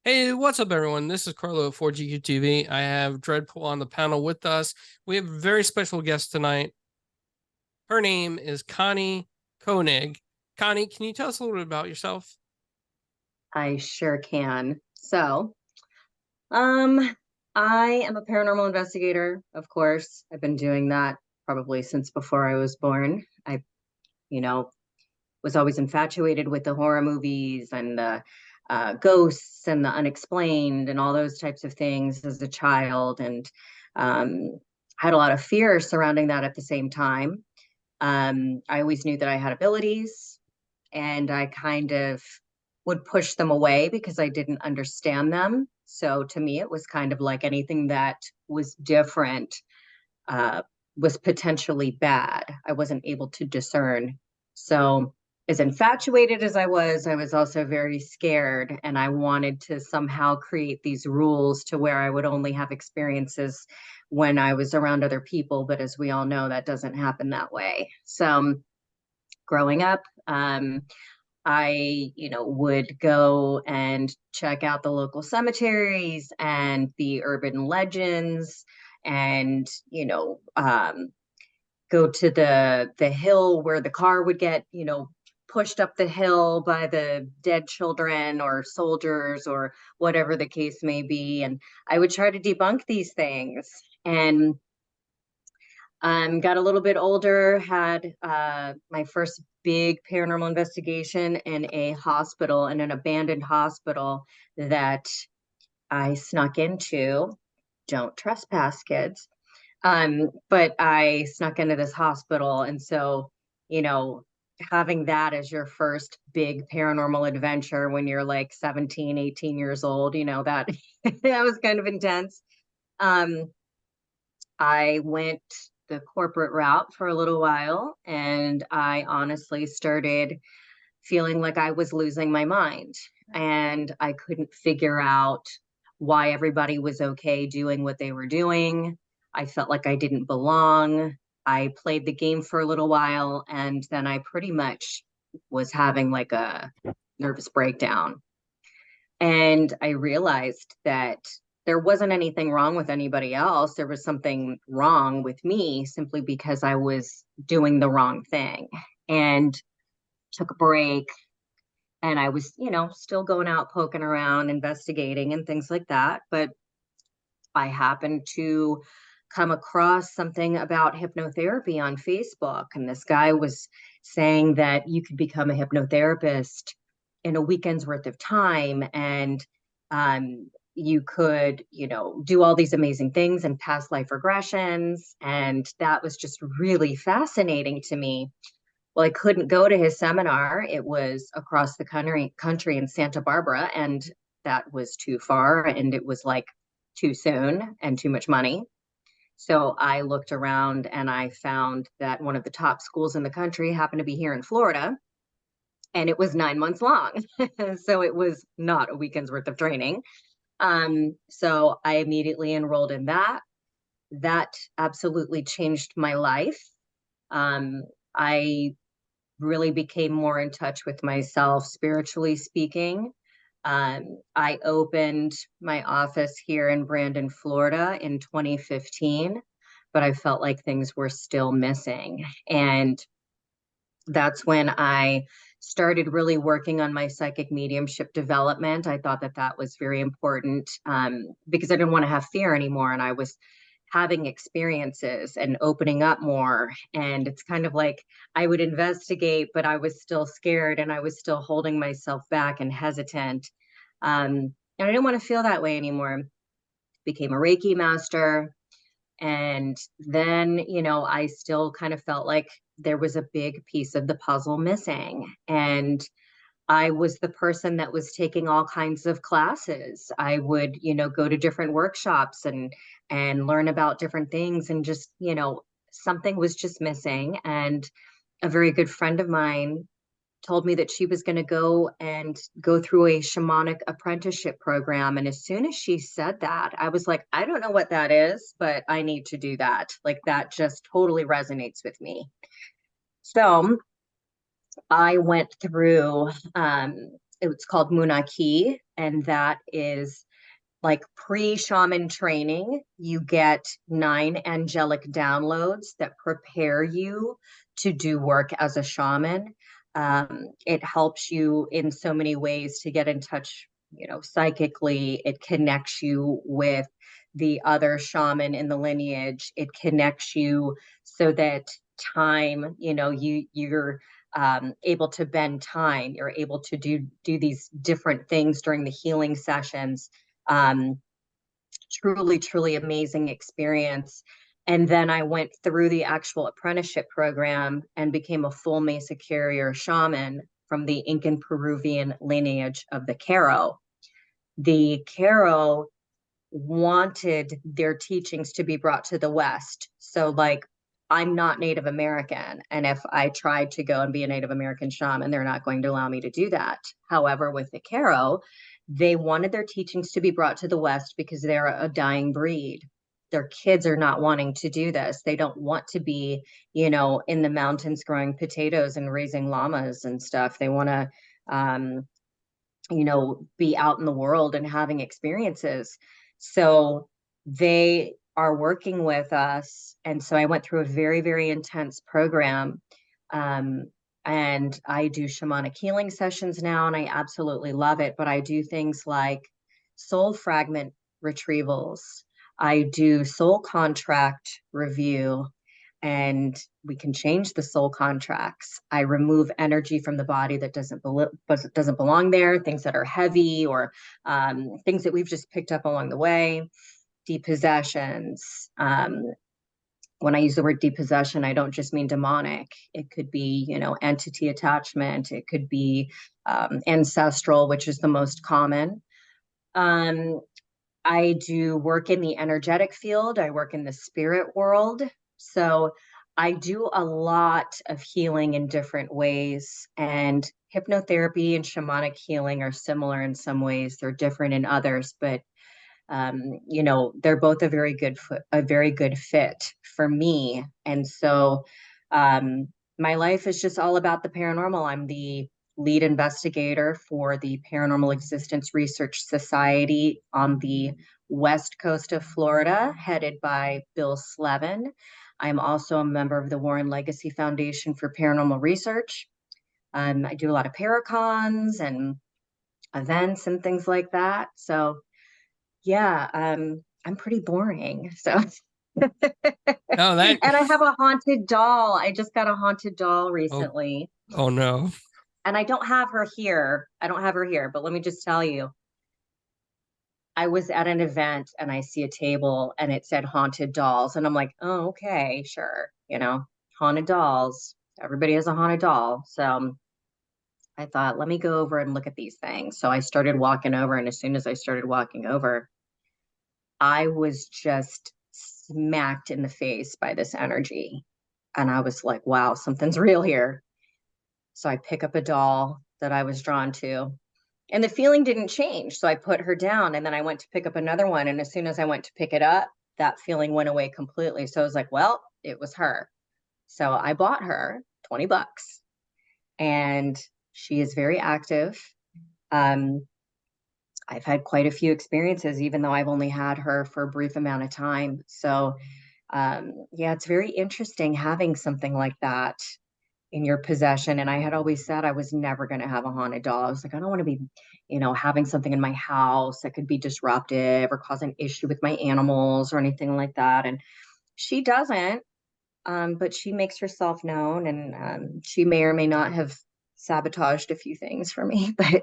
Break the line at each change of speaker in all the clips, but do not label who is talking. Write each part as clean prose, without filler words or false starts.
Hey, what's up, everyone? This is Carlo at 4GQ TV. I have Dreadpool on the panel with us. We have a very special guest tonight. Her name is Cahni Konig. Connie, can you tell us a little bit about yourself?
I sure can. Um, I am a paranormal investigator, of course. I've been doing that probably since before I was born. I, you know, was always infatuated with the horror movies and the ghosts and the unexplained and all those types of things as a child, and um, had a lot of fear surrounding that at the same time. I always knew that I had abilities, and I kind of would push them away because I didn't understand them. So to me, it was kind of like anything that was different uh, was potentially bad. I wasn't able to discern. So, as infatuated as I was also very scared, and I wanted to somehow create these rules to where I would only have experiences when I was around other people. But as we all know, that doesn't happen that way. So, growing up, I would go and check out the local cemeteries and the urban legends and, go to the hill where the car would get, pushed up the hill by the dead children or soldiers or whatever the case may be. And I would try to debunk these things. And got a little bit older, had my first big paranormal investigation in a hospital, in an abandoned hospital that I snuck into. Don't trespass, kids. But I snuck into this hospital. And so, you know, having that as your first big paranormal adventure when you're like 17, 18 years old, that that was kind of intense. Um, I went the corporate route for a little while, and I honestly started feeling like I was losing my mind. And I couldn't figure out why everybody was okay doing what they were doing. I felt like I didn't belong. I played the game for a little while, and then I pretty much was having like a nervous breakdown. And I realized that there wasn't anything wrong with anybody else. There was something wrong with me simply because I was doing the wrong thing. And took a break, and I was, still going out poking around, investigating and things like that. But I happened to come across something about hypnotherapy on Facebook. And this guy was saying that you could become a hypnotherapist in a weekend's worth of time. And you could, do all these amazing things and past life regressions. And that was just really fascinating to me. Well, I couldn't go to his seminar. It was across the country in Santa Barbara, and that was too far, and it was like too soon and too much money. So I looked around and I found that one of the top schools in the country happened to be here in Florida, and it was 9 months long. So it was not a weekend's worth of training. So I immediately enrolled in that. That absolutely changed my life. I really became more in touch with myself, spiritually speaking. I opened my office here in Brandon, Florida in 2015, but I felt like things were still missing. And that's when I started really working on my psychic mediumship development. I thought that that was very important, because I didn't want to have fear anymore. And I was having experiences and opening up more. And it's kind of like I would investigate, but I was still scared and I was still holding myself back and hesitant. And I didn't want to feel that way anymore. Became a Reiki master. And then, I still kind of felt like there was a big piece of the puzzle missing. And I was the person that was taking all kinds of classes. I would, go to different workshops and learn about different things, and just, something was just missing. And a very good friend of mine told me that she was going to go through a shamanic apprenticeship program. And as soon as she said that, I was like, I don't know what that is, but I need to do that. Like, that just totally resonates with me. So I went through it's called Munaki, and that is like pre-shaman training. You get 9 angelic downloads that prepare you to do work as a shaman. It helps you in so many ways to get in touch, psychically. It connects you with the other shaman in the lineage. It connects you so that time, you're able to bend time. You're able to do these different things during the healing sessions. um, Truly, truly amazing experience. And then I went through the actual apprenticeship program and became a full Mesa carrier shaman from the Incan Peruvian lineage of the Caro. The Caro wanted their teachings to be brought to the West. So, like, I'm not Native American. And if I tried to go and be a Native American shaman, they're not going to allow me to do that. However, with the Caro, they wanted their teachings to be brought to the West because they're a dying breed. Their kids are not wanting to do this. They don't want to be, in the mountains growing potatoes and raising llamas and stuff. They want to, be out in the world and having experiences. So they are working with us. And so I went through a very, very intense program. Um, and I do shamanic healing sessions now, and I absolutely love it. But I do things like soul fragment retrievals. I do soul contract review, and we can change the soul contracts. I remove energy from the body that doesn't belong there, things that are heavy, or things that we've just picked up along the way. Depossessions. When I use the word depossession, I don't just mean demonic. It could be, entity attachment. It could be ancestral, which is the most common. Um, I do work in the energetic field. I work in the spirit world. So I do a lot of healing in different ways. And hypnotherapy and shamanic healing are similar in some ways. They're different in others, but they're both a very good fit for me. And so my life is just all about the paranormal. I'm the lead investigator for the Paranormal Existence Research Society on the west coast of Florida, headed by Bill Slevin. I'm also a member of the Warren Legacy Foundation for Paranormal Research. I do a lot of paracons and events and things like that. So yeah, I'm pretty boring. So
No, that.
and I have a haunted doll. I just got a haunted doll
Oh,
recently.
oh no.
And I don't have her here. I don't have her here, but let me just tell you, I was at an event and I see a table and it said haunted dolls. And I'm like, oh, okay, sure. Haunted dolls. Everybody has a haunted doll. So I thought, let me go over and look at these things. So I started walking over. And as soon as I started walking over, I was just smacked in the face by this energy. And I was like, wow, something's real here. So I pick up a doll that I was drawn to, and the feeling didn't change. So I put her down, and then I went to pick up another one. And as soon as I went to pick it up, that feeling went away completely. So I was like, well, it was her. So I bought her $20, and she is very active. Um, I've had quite a few experiences, even though I've only had her for a brief amount of time. So, yeah, it's very interesting having something like that in your possession. And I had always said I was never going to have a haunted doll. I was like, I don't want to be, having something in my house that could be disruptive or cause an issue with my animals or anything like that. And she doesn't, but she makes herself known, and she may or may not have sabotaged a few things for me, but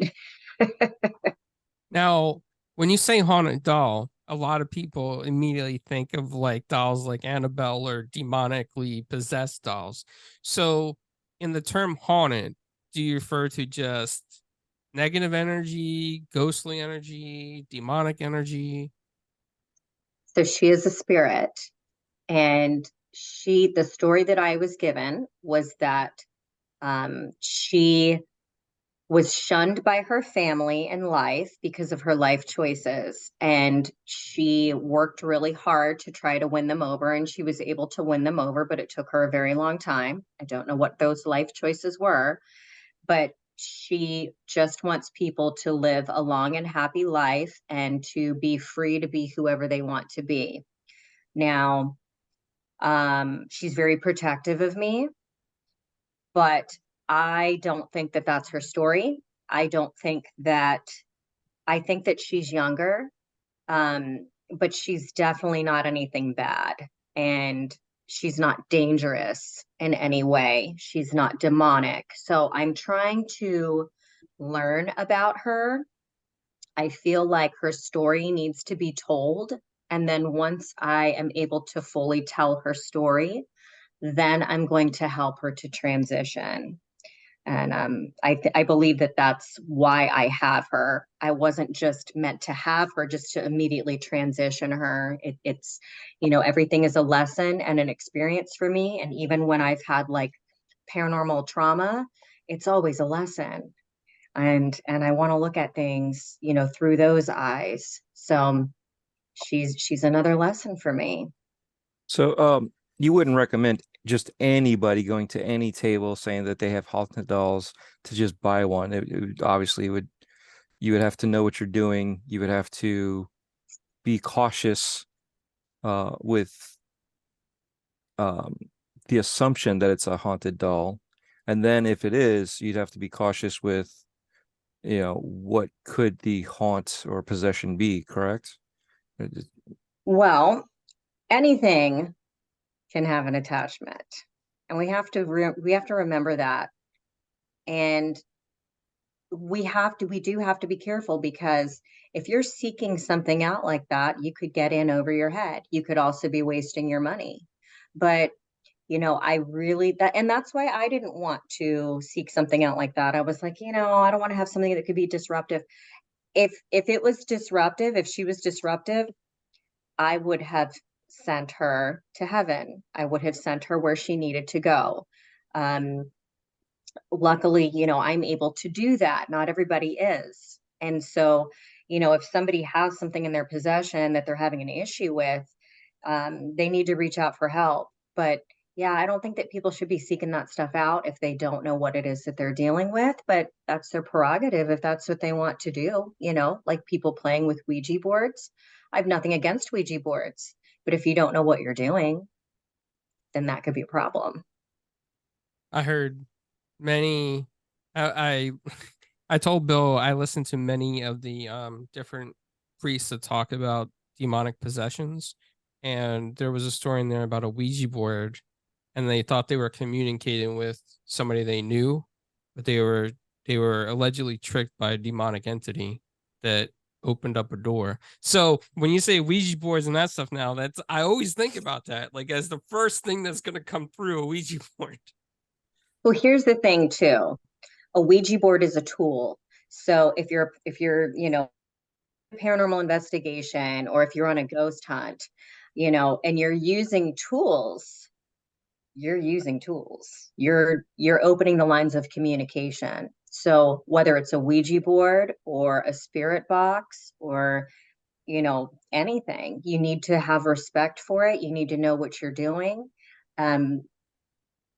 Now, when you say haunted doll, a lot of people immediately think of like dolls like Annabelle or demonically possessed dolls. So, in the term haunted, do you refer to just negative energy, ghostly energy, demonic energy?
so she is a spirit. And the story that I was given was that she was shunned by her family in life because of her life choices. And she worked really hard to try to win them over, and she was able to win them over, but it took her a very long time. I don't know what those life choices were, but she just wants people to live a long and happy life and to be free to be whoever they want to be. Now, she's very protective of me, but I don't think that that's her story. I don't think that, I think that she's younger, but she's definitely not anything bad. And she's not dangerous in any way. She's not demonic. So I'm trying to learn about her. I feel like her story needs to be told. And then once I am able to fully tell her story, then I'm going to help her to transition. And I believe that that's why I have her. I wasn't just meant to have her just to immediately transition her. It's, you know, everything is a lesson and an experience for me. And even when I've had like paranormal trauma, it's always a lesson. And I want to look at things, you know, through those eyes. So she's another lesson for me.
So, you wouldn't recommend just anybody going to any table saying that they have haunted dolls to just buy one. Obviously would, you would have to know what you're doing. You would have to be cautious with um, the assumption that it's a haunted doll. And then if it is, you'd have to be cautious with, you know, what could the haunt or possession be, correct?
Well, anything can have an attachment, and we have to remember that. And we do have to be careful, because if you're seeking something out like that, you could get in over your head. You could also be wasting your money. But you know, I really, that, and that's why I didn't want to seek something out like that. I was like, you know, I don't want to have something that could be disruptive. If it was disruptive, if she was disruptive, I would have sent her to heaven. I would have sent her where she needed to go. Um, Luckily, you know, I'm able to do that. Not everybody is. And so, you know, if somebody has something in their possession that they're having an issue with, they need to reach out for help. But yeah, I don't think that people should be seeking that stuff out if they don't know what it is that they're dealing with. But that's their prerogative if that's what they want to do, you know, like people playing with Ouija boards. I have nothing against Ouija boards, but if you don't know what you're doing, then that could be a problem.
I heard many. I I told Bill I listened to many of the different priests that talk about demonic possessions, and there was a story in there about a Ouija board, and they thought they were communicating with somebody they knew, but they were allegedly tricked by a demonic entity that opened up a door. So when you say Ouija boards and that stuff now, that's I always think about that like as the first thing that's gonna come through a Ouija board.
Well, here's the thing too. A Ouija board is a tool. So if you're, you know, paranormal investigation, or if you're on a ghost hunt, you know, and you're using tools, you're using tools. You're opening the lines of communication. So whether it's a Ouija board or a spirit box or, you know, anything, you need to have respect for it. You need to know what you're doing. Um,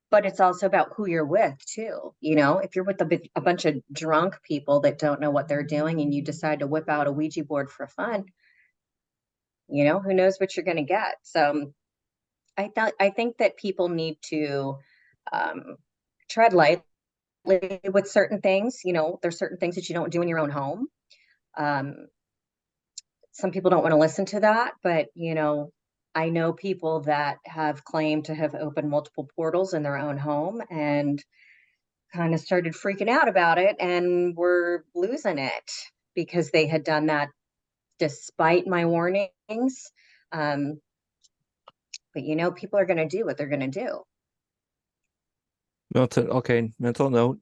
but it's also about who you're with too. You know, if you're with a bunch of drunk people that don't know what they're doing and you decide to whip out a Ouija board for fun, you know, who knows what you're going to get. So I think that people need to um, tread lightly with certain things. You know, there's certain things that you don't do in your own home. Um, some people don't want to listen to that, but you know, I know people that have claimed to have opened multiple portals in their own home and kind of started freaking out about it and were losing it because they had done that despite my warnings. Um, but you know, people are going to do what they're going to do.
Okay, mental note.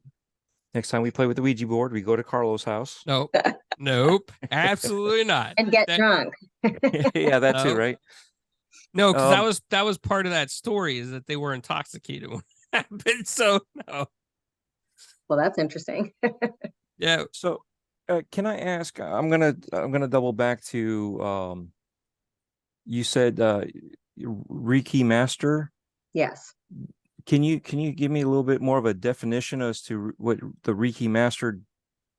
Next time we play with the Ouija board, we go to Carlo's house.
Nope. Nope. Absolutely not.
And get
That
drunk.
Yeah, that too,
no.
right?
No, because that
Um,
was part of that story is that they were intoxicated when it happened. So no.
Well, that's interesting.
Yeah.
so can I ask? I'm gonna double back to you said Reiki master.
Yes.
Can you give me a little bit more of a definition as to what the Reiki master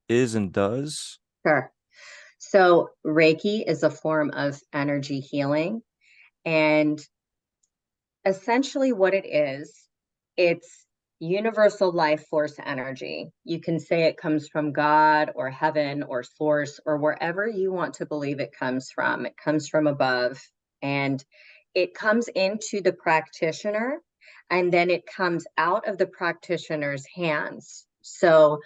is and does?
Sure. So Reiki is a form of energy healing. And essentially what it is, it's universal life force energy. You can say it comes from God or heaven or source or wherever you want to believe it comes from. It comes from above, and it comes into the practitioner, and then it comes out of the practitioner's hands. So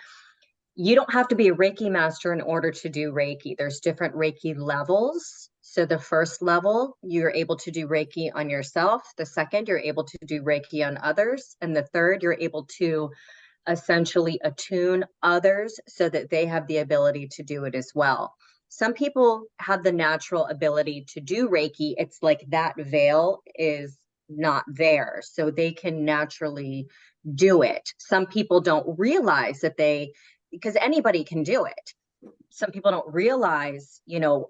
you don't have to be a Reiki master in order to do Reiki. There's different Reiki levels. So the first level, you're able to do Reiki on yourself. The second, you're able to do Reiki on others. And the third, you're able to essentially attune others so that they have the ability to do it as well. Some people have the natural ability to do Reiki. It's like that veil is not there, so they can naturally do it. Some people don't realize that because anybody can do it. Some people don't realize,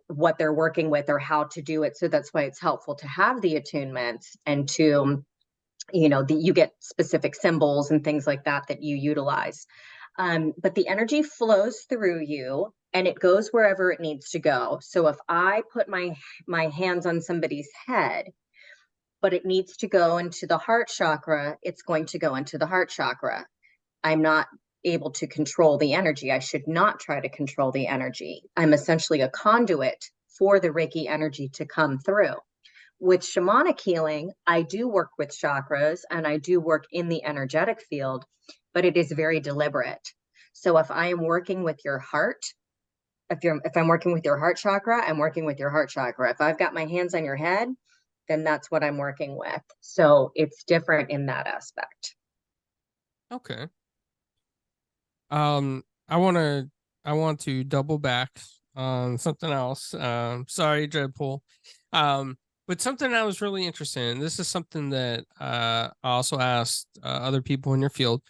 what they're working with or how to do it. So that's why it's helpful to have the attunements and to, you get specific symbols and things like that you utilize. But the energy flows through you and it goes wherever it needs to go. So if I put my hands on somebody's head, but it needs to go into the heart chakra, it's going to go into the heart chakra. I'm not able to control the energy. I should not try to control the energy. I'm essentially a conduit for the Reiki energy to come through. With shamanic healing, I do work with chakras and I do work in the energetic field, but it is very deliberate. So if I am working with your heart, if I'm working with your heart chakra, I'm working with your heart chakra. If I've got my hands on your head, then that's what I'm working with. So it's different in that aspect.
Okay. I want to double back on something else. Sorry, Dreadpool. But something I was really interested in. This is something that I also asked other people in your field.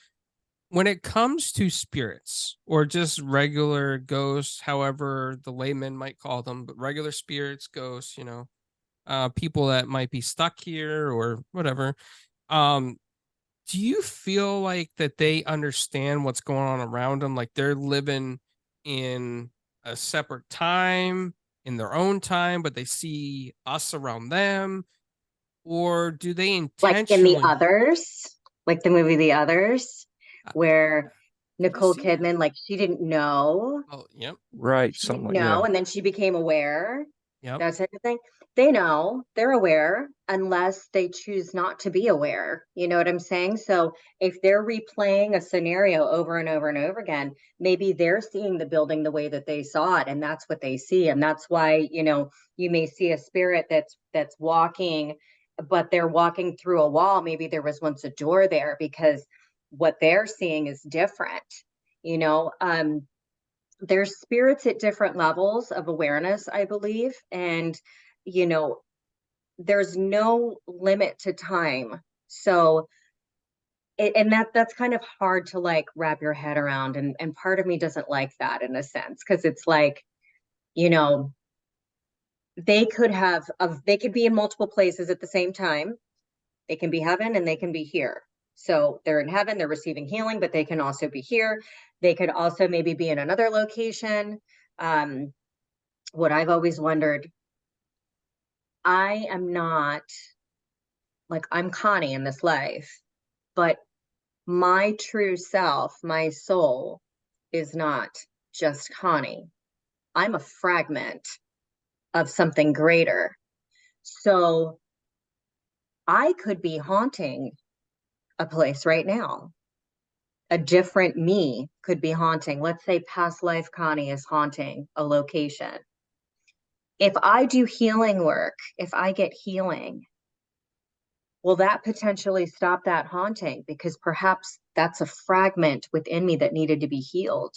When it comes to spirits or just regular ghosts, however the layman might call them, but regular spirits, ghosts, people that might be stuck here or whatever. Do you feel like that they understand what's going on around them? Like they're living in a separate time, in their own time, but they see us around them? Or do they
Like in The
intentionally?
Others, like the movie The Others,
Uh,
where
Have you
Nicole
seen that?
Kidman, like she didn't know.
Oh, yep,
Right,
She
something
didn't
like yeah.
know, and then she became aware,
yep.
that type of thing. They know, they're aware, unless they choose not to be aware. You know what I'm saying? So if they're replaying a scenario over and over and over again, maybe they're seeing the building the way that they saw it, and that's what they see. And that's why, you may see a spirit that's walking, but they're walking through a wall. Maybe there was once a door there because what they're seeing is different, you know. There's spirits at different levels of awareness, I believe. And, you know, there's no limit to time. So, and that's kind of hard to like wrap your head around. And part of me doesn't like that in a sense, because it's like, you know, they could be in multiple places at the same time. They can be heaven and they can be here. So they're in heaven, they're receiving healing, but they can also be here. They could also maybe be in another location. What I've always wondered, I am not like I'm Connie in this life, but my true self, my soul, is not just Connie. I'm a fragment of something greater. So I could be haunting a place right now. A different me could be haunting. Let's say past life Connie is haunting a location. If I do healing work, if I get healing, will that potentially stop that haunting? Because perhaps that's a fragment within me that needed to be healed.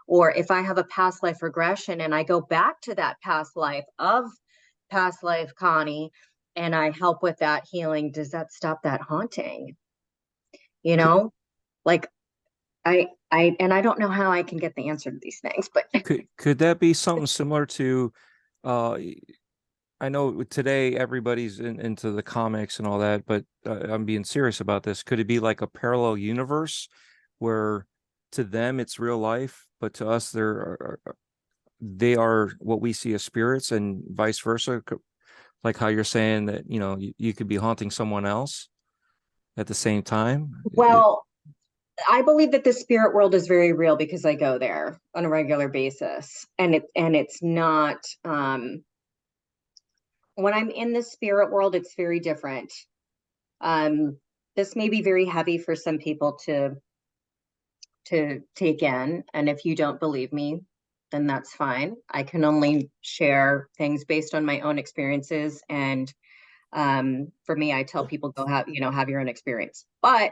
Or if I have a past life regression and I go back to that past life of past life Connie and I help with that healing, does that stop that haunting? You
Could
know, like and I don't know how I can get the answer to these things, but
could that be something similar to uh I know today everybody's into the comics and all that, but I'm being serious about this. Could it be like a parallel universe where to them it's real life, but to us they are what we see as spirits, and vice versa? Like how you're saying that, you could be haunting someone else at the same time.
Well, I believe that the spirit world is very real because I go there on a regular basis, and it's not when I'm in the spirit world, it's very different. This may be very heavy for some people to take in, and if you don't believe me, then that's fine. I can only share things based on my own experiences, and for me, I tell people go have your own experience. But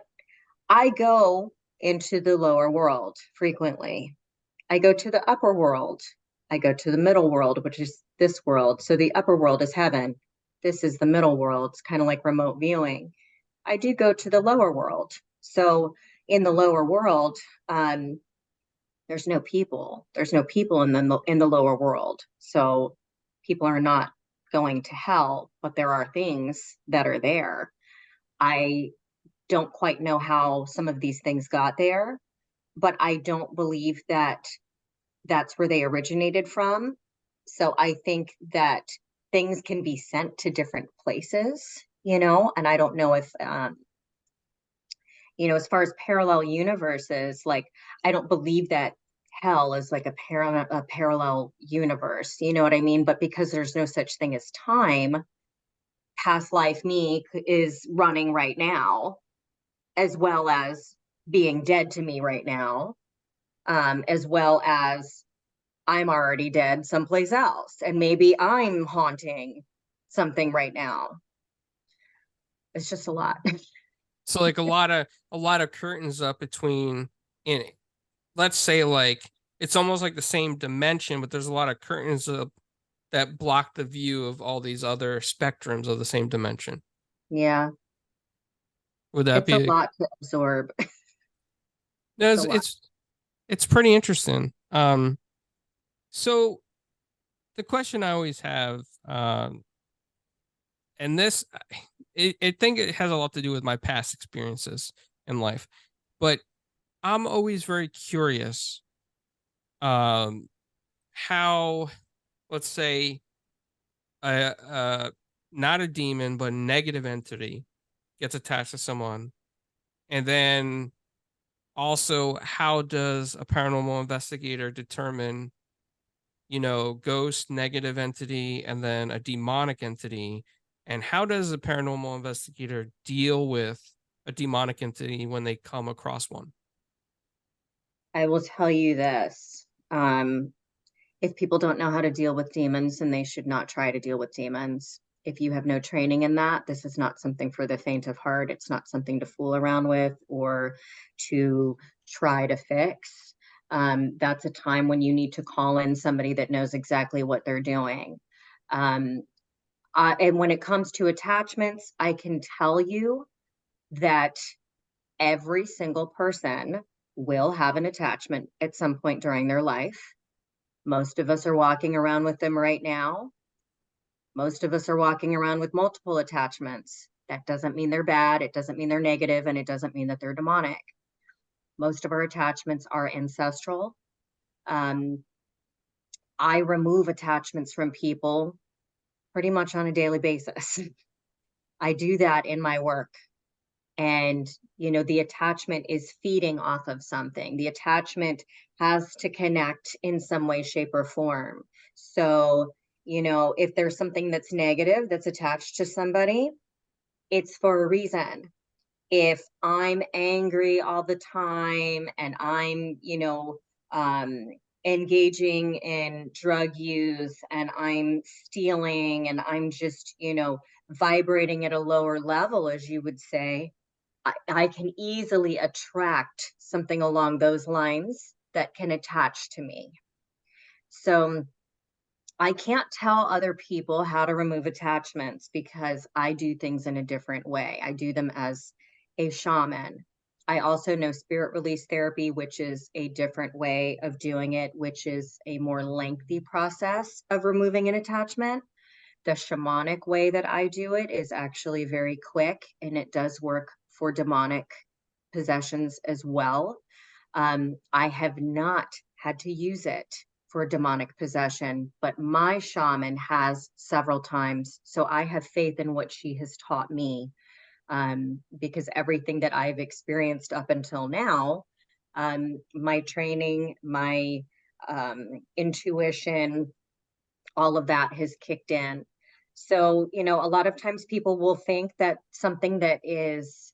I go into the lower world frequently. I go to the upper world. I go to the middle world, which is this world. So the upper world is heaven. This is the middle world. It's kind of like remote viewing. I do go to the lower world. So in the lower world, there's no people. There's no people in the lower world. So people are not going to hell, but there are things that are there. I don't quite know how some of these things got there, but I don't believe that that's where they originated from. So I think that things can be sent to different places, and I don't know if, as far as parallel universes, like, I don't believe that hell is like a parallel universe, you know what I mean? But because there's no such thing as time, past life me is running right now, as well as being dead to me right now, as well as I'm already dead someplace else, and maybe I'm haunting something right now. It's just a lot.
So like a lot of curtains up between in it. Let's say like it's almost like the same dimension, but there's a lot of curtains up that block the view of all these other spectrums of the same dimension.
Yeah,
Would that
it's a
be?
lot to absorb.
No,
It's a lot.
it's pretty interesting. So the question I always have, and this, I think it has a lot to do with my past experiences in life, but I'm always very curious, how, let's say, a not a demon but a negative entity gets attached to someone, and then also how does a paranormal investigator determine, ghost, negative entity, and then a demonic entity, and how does a paranormal investigator deal with a demonic entity when they come across one?
I will tell you this. If people don't know how to deal with demons, then they should not try to deal with demons. If you have no training in that, this is not something for the faint of heart. It's not something to fool around with or to try to fix. That's a time when you need to call in somebody that knows exactly what they're doing. Um, and when it comes to attachments, I can tell you that every single person will have an attachment at some point during their life. Most of us are walking around with them right now. Most of us are walking around with multiple attachments. That doesn't mean they're bad. It doesn't mean they're negative, and it doesn't mean that they're demonic. Most of our attachments are ancestral. Um, I remove attachments from people pretty much on a daily basis. I do that in my work. And, the attachment is feeding off of something. The attachment has to connect in some way, shape, or form. So, if there's something that's negative that's attached to somebody, it's for a reason. If I'm angry all the time and I'm, um, engaging in drug use and I'm stealing and I'm just, vibrating at a lower level, as you would say, I can easily attract something along those lines that can attach to me. So I can't tell other people how to remove attachments because I do things in a different way. I do them as a shaman. I also know spirit release therapy, which is a different way of doing it, which is a more lengthy process of removing an attachment. the shamanic way that I do it is actually very quick, and it does work for demonic possessions as well. I have not had to use it for demonic possession, but my shaman has several times. So I have faith in what she has taught me, because everything that I've experienced up until now, my training, my intuition, all of that has kicked in. So, you know, a lot of times people will think that something that is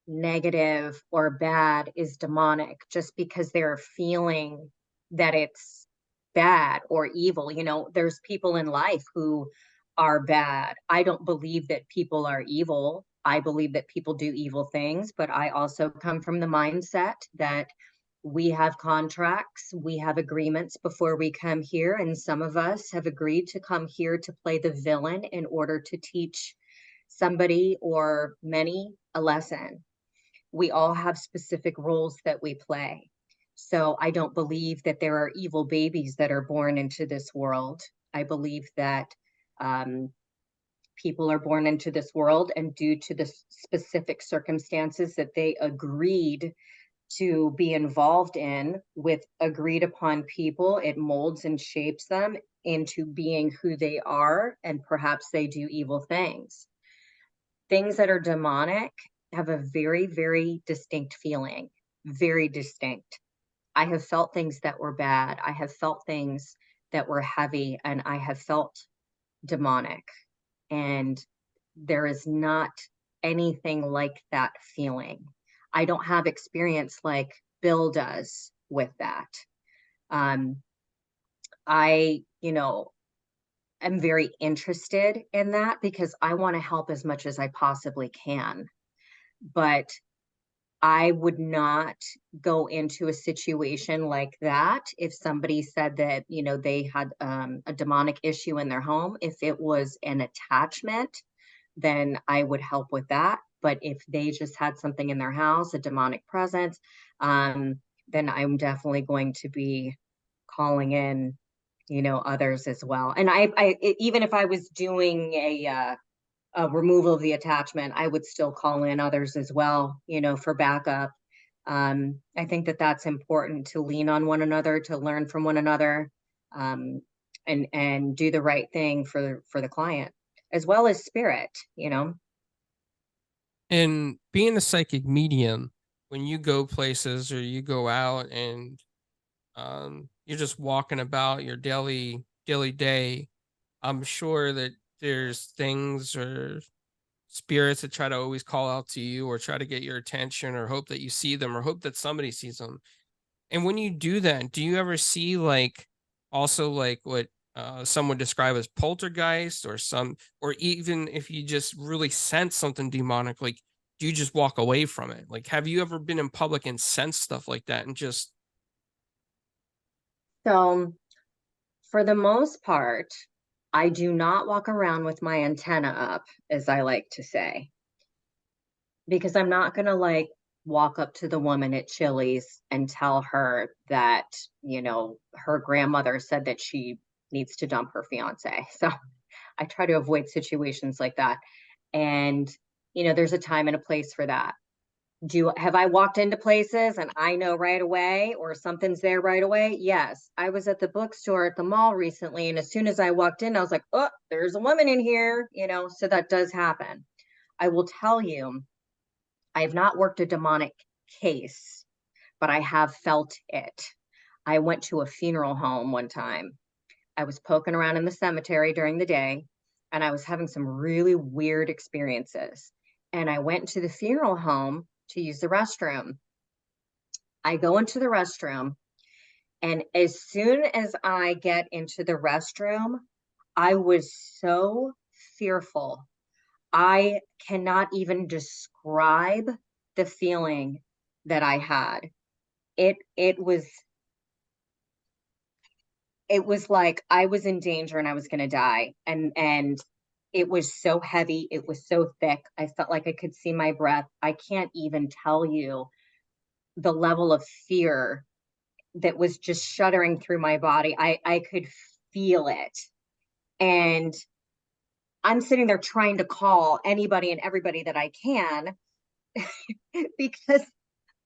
negative or bad is demonic just because they're feeling that it's bad or evil. You know, there's people in life who are bad. I don't believe that people are evil. I believe that people do evil things, but I also come from the mindset that we have contracts, we have agreements before we come here, and some of us have agreed to come here to play the villain in order to teach somebody or many a lesson. We all have specific roles that we play. So I don't believe that there are evil babies that are born into this world. I believe that people are born into this world, and due to the specific circumstances that they agreed to be involved in with agreed upon people, it molds and shapes them into being who they are, and perhaps they do evil things. Things that are demonic have a very, very distinct feeling, very distinct. I have felt things that were bad. I have felt things that were heavy, and I have felt demonic. And there is not anything like that feeling. I don't have experience like Bill does with that. I, you know, am very interested in that because I want to help as much as I possibly can. But I would not go into a situation like that if somebody said that, you know, they had a demonic issue in their home. If it was an attachment, then I would help with that. But if they just had something in their house, a demonic presence, then I'm definitely going to be calling in, you know, others as well. And even if I was doing a removal of the attachment, I would still call in others as well, you know, for backup. I think that that's important, to lean on one another, to learn from one another, and do the right thing for the client as well as spirit, you know.
And being a psychic medium, when you go places or you go out and you're just walking about your daily day, I'm sure that there's things or spirits that try to always call out to you or try to get your attention or hope that you see them or hope that somebody sees them. And when you do that, do you ever see like also like what some would describe as poltergeist, or some, or even if you just really sense something demonic, like do you just walk away from it? Like, have you ever been in public and sensed stuff like that and just
So for the most part, I do not walk around with my antenna up, as I like to say, because I'm not going to like walk up to the woman at Chili's and tell her that, you know, her grandmother said that she needs to dump her fiance. So I try to avoid situations like that. And, you know, there's a time and a place for that. Have I walked into places and I know right away, or something's there right away? Yes. I was at the bookstore at the mall recently, and as soon as I walked in, I was like, oh, there's a woman in here, you know, so that does happen. I will tell you, I have not worked a demonic case, but I have felt it. I went to a funeral home one time. I was poking around in the cemetery during the day, and I was having some really weird experiences. And I went to the funeral home to use the restroom. I go into the restroom, and as soon as I get into the restroom, I was so fearful. I cannot even describe the feeling that I had. It was like I was in danger and I was going to die. And it was so heavy, it was so thick. I felt like I could see my breath. I can't even tell you the level of fear that was just shuddering through my body. I could feel it. And I'm sitting there trying to call anybody and everybody that I can because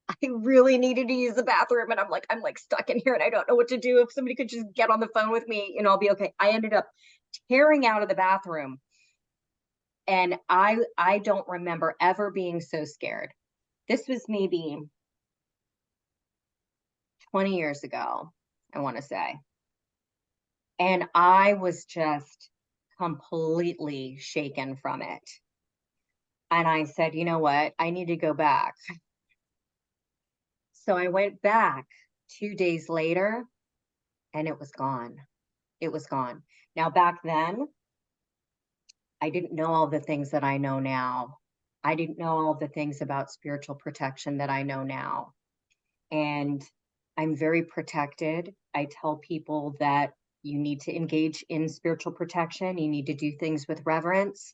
I really needed to use the bathroom. And I'm like stuck in here and I don't know what to do. If somebody could just get on the phone with me, I'll be okay. I ended up tearing out of the bathroom. And I don't remember ever being so scared. This was maybe 20 years ago, I want to say. And I was just completely shaken from it. And I said, you know what? I need to go back. So I went back 2 days later and it was gone. It was gone. Now, back then, I didn't know all the things that I know now. I didn't know all the things about spiritual protection that I know now. And I'm very protected. I tell people that you need to engage in spiritual protection. You need to do things with reverence.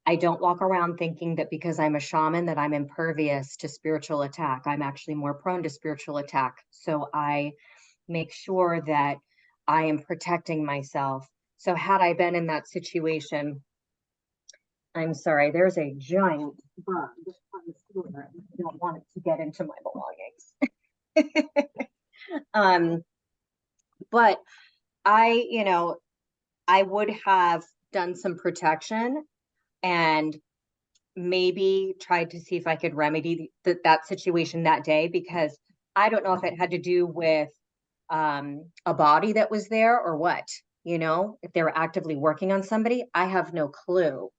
I don't walk around thinking that because I'm a shaman that I'm impervious to spiritual attack. I'm actually more prone to spiritual attack. So I make sure that I am protecting myself. So had I been in that situation, I'm sorry, there's a giant bug on the ceiling. I don't want it to get into my belongings. But I would have done some protection and maybe tried to see if I could remedy that situation that day, because I don't know if it had to do with a body that was there or what, if they were actively working on somebody. I have no clue.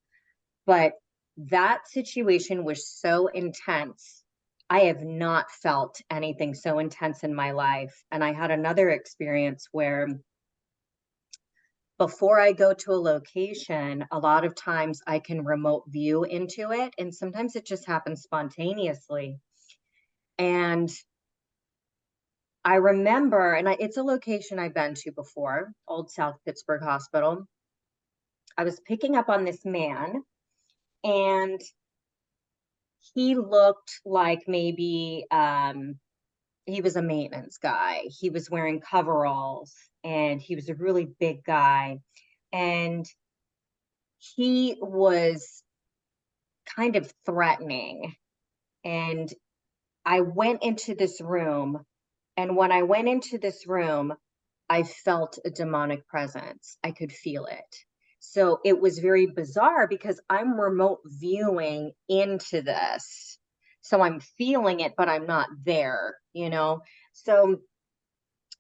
But that situation was so intense. I have not felt anything so intense in my life. And I had another experience where before I go to a location, a lot of times I can remote view into it. And sometimes it just happens spontaneously. And I remember, and it's a location I've been to before, Old South Pittsburgh Hospital. I was picking up on this man, and he looked like maybe he was a maintenance guy. He was wearing coveralls, and he was a really big guy. And he was kind of threatening. And I went into this room, and when I went into this room, I felt a demonic presence. I could feel it. So it was very bizarre because I'm remote viewing into this. So I'm feeling it, but I'm not there, So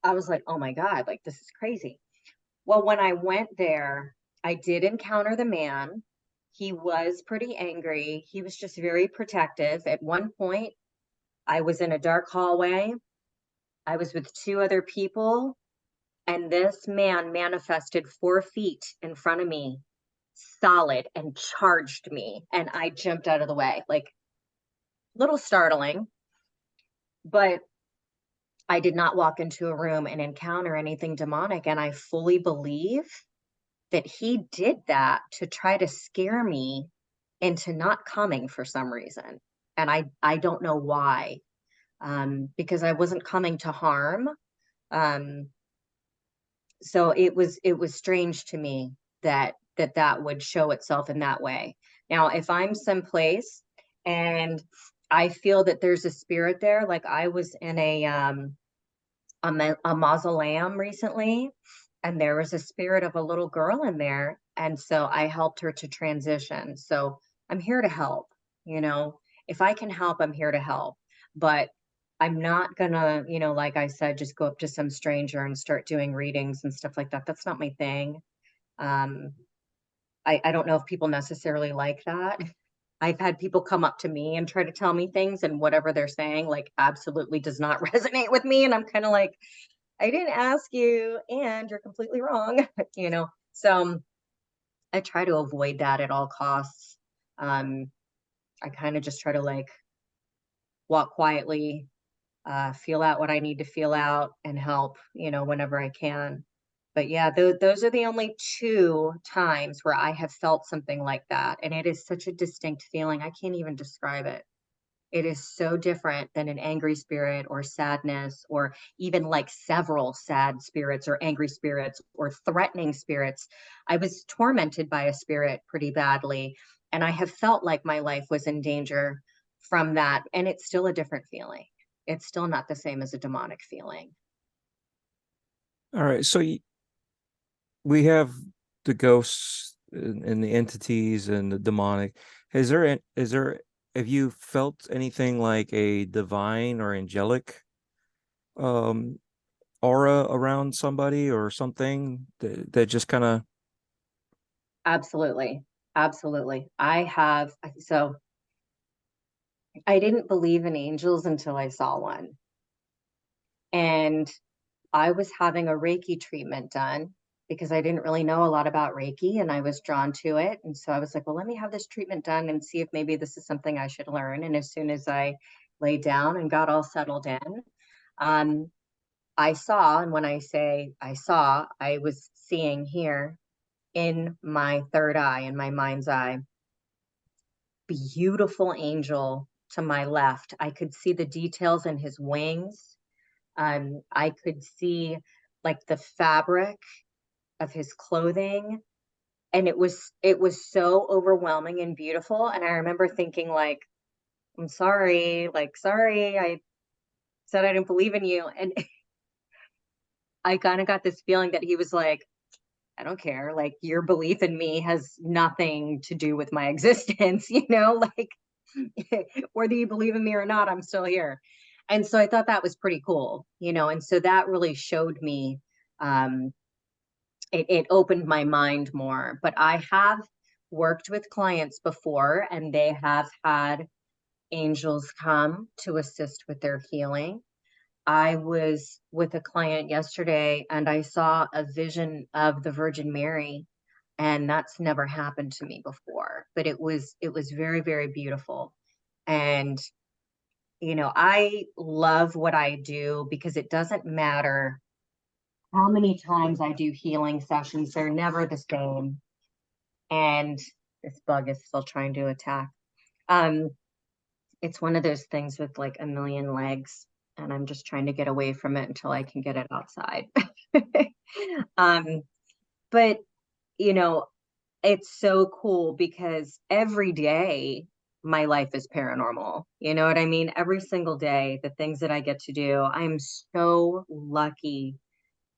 I was like, oh my God, like this is crazy. Well, when I went there, I did encounter the man. He was pretty angry. He was just very protective. At one point, I was in a dark hallway. I was with two other people, and this man manifested 4 feet in front of me, solid, and charged me. And I jumped out of the way, like a little startling, but I did not walk into a room and encounter anything demonic. And I fully believe that he did that to try to scare me into not coming for some reason. And I don't know why, because I wasn't coming to harm. So it was strange to me that would show itself in that way. Now, if I'm someplace and I feel that there's a spirit there, like I was in a mausoleum recently, and there was a spirit of a little girl in there, and so I helped her to transition. So I'm here to help. If I can help, I'm here to help. But I'm not gonna, like I said, just go up to some stranger and start doing readings and stuff like that. That's not my thing. I don't know if people necessarily like that. I've had people come up to me and try to tell me things, and whatever they're saying, like, absolutely does not resonate with me. And I'm kind of like, I didn't ask you, and you're completely wrong, So I try to avoid that at all costs. I kind of just try to like walk quietly, feel out what I need to feel out, and help, whenever I can. But yeah, those are the only 2 times where I have felt something like that. And it is such a distinct feeling. I can't even describe it. It is so different than an angry spirit or sadness, or even like several sad spirits or angry spirits or threatening spirits. I was tormented by a spirit pretty badly, and I have felt like my life was in danger from that. And it's still a different feeling. It's still not the same as a demonic feeling.
All right. So we have the ghosts and the entities and the demonic. Have you felt anything like a divine or angelic um aura around somebody or something that just kind of
Absolutely. Absolutely. So I didn't believe in angels until I saw one. And I was having a Reiki treatment done because I didn't really know a lot about Reiki and I was drawn to it. And so I was like, well, let me have this treatment done and see if maybe this is something I should learn. And as soon as I laid down and got all settled in, um, I saw, and when I say I saw, I was seeing here in my third eye, in my mind's eye, beautiful angel to my left. I could see the details in his wings. I could see like the fabric of his clothing, and it was so overwhelming and beautiful. And I remember thinking like, I'm sorry, like sorry, I said I didn't believe in you. And I kind of got this feeling that he was like, I don't care, like your belief in me has nothing to do with my existence, like whether you believe in me or not, I'm still here. And so I thought that was pretty cool, and so that really showed me, um, it opened my mind more. But I have worked with clients before, and they have had angels come to assist with their healing. I was with a client yesterday and I saw a vision of the Virgin Mary, and that's never happened to me before, but it was very, very beautiful. And I love what I do because it doesn't matter how many times I do healing sessions, they're never the same. And this bug is still trying to attack. Um, it's one of those things with like a million legs, and I'm just trying to get away from it until I can get it outside. um, but you know, it's so cool because every day my life is paranormal. You know what I mean? Every single day, the things that I get to do, I'm so lucky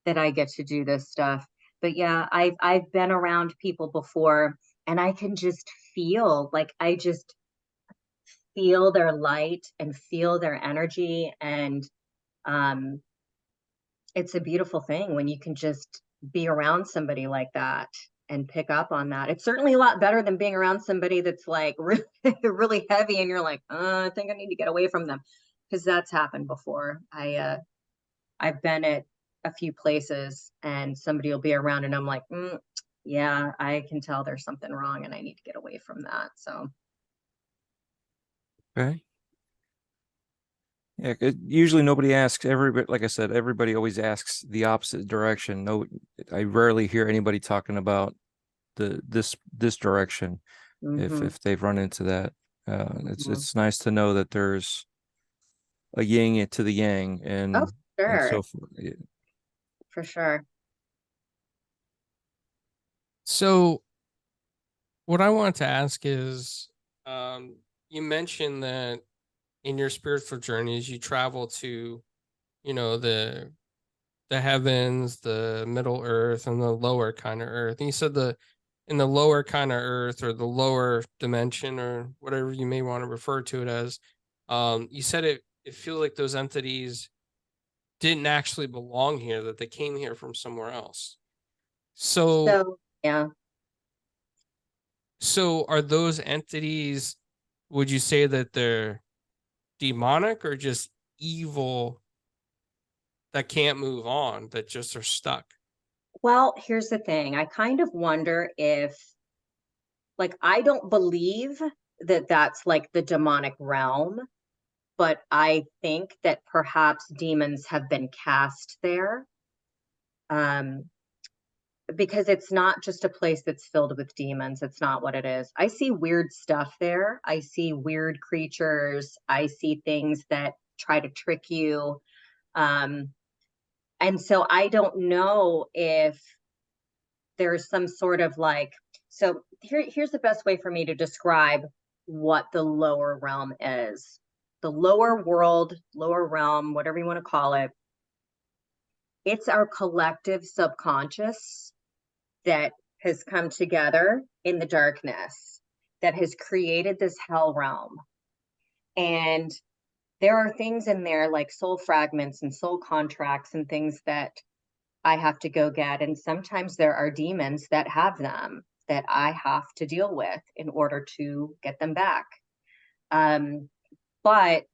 that I get to do this stuff. But yeah, I've been around people before, and I can just feel like I just feel their light and feel their energy. And um it's a beautiful thing when you can just be around somebody like that and pick up on that. It's certainly a lot better than being around somebody that's like really, really heavy and you're like, I think I need to get away from them, because that's happened before. I've been at a few places and somebody will be around and I'm like, yeah, I can tell there's something wrong and I need to get away from that. So
okay. Yeah, usually nobody asks. Everybody, like I said, everybody always asks the opposite direction. No, I rarely hear anybody talking about this direction
mhm,
if they've run into that. It's
mhm.
it's nice to know that there's a yin to the yang
Oh,
and so
sure,
forth.
for sure.
So what I want to ask is, you mentioned that in your spiritual journeys, you travel to, the heavens, the middle earth, and the lower kind of earth. And you said in the lower kind of earth, or the lower dimension, or whatever you may want to refer to it as, you said it feel like those entities didn't actually belong here, that they came here from somewhere else. So
So yeah.
so are those entities, would you say that they're demonic or just evil, that can't move on, that just are stuck?
Well, here's the thing. I kind of wonder if, like, I don't believe that that's like the demonic realm, but I think that perhaps demons have been cast there. Um, because it's not just a place that's filled with demons. It's not what it is. I see weird stuff there. I see weird creatures. I see things that try to trick you. And so I don't know if there's some sort of like, so here's the best way for me to describe what the lower realm is. The lower world, lower realm, whatever you want to call it, it's our collective subconscious that has come together in the darkness, that has created this hell realm. And there are things in there like soul fragments and soul contracts and things that I have to go get. And sometimes there are demons that have them that I have to deal with in order to get them back. But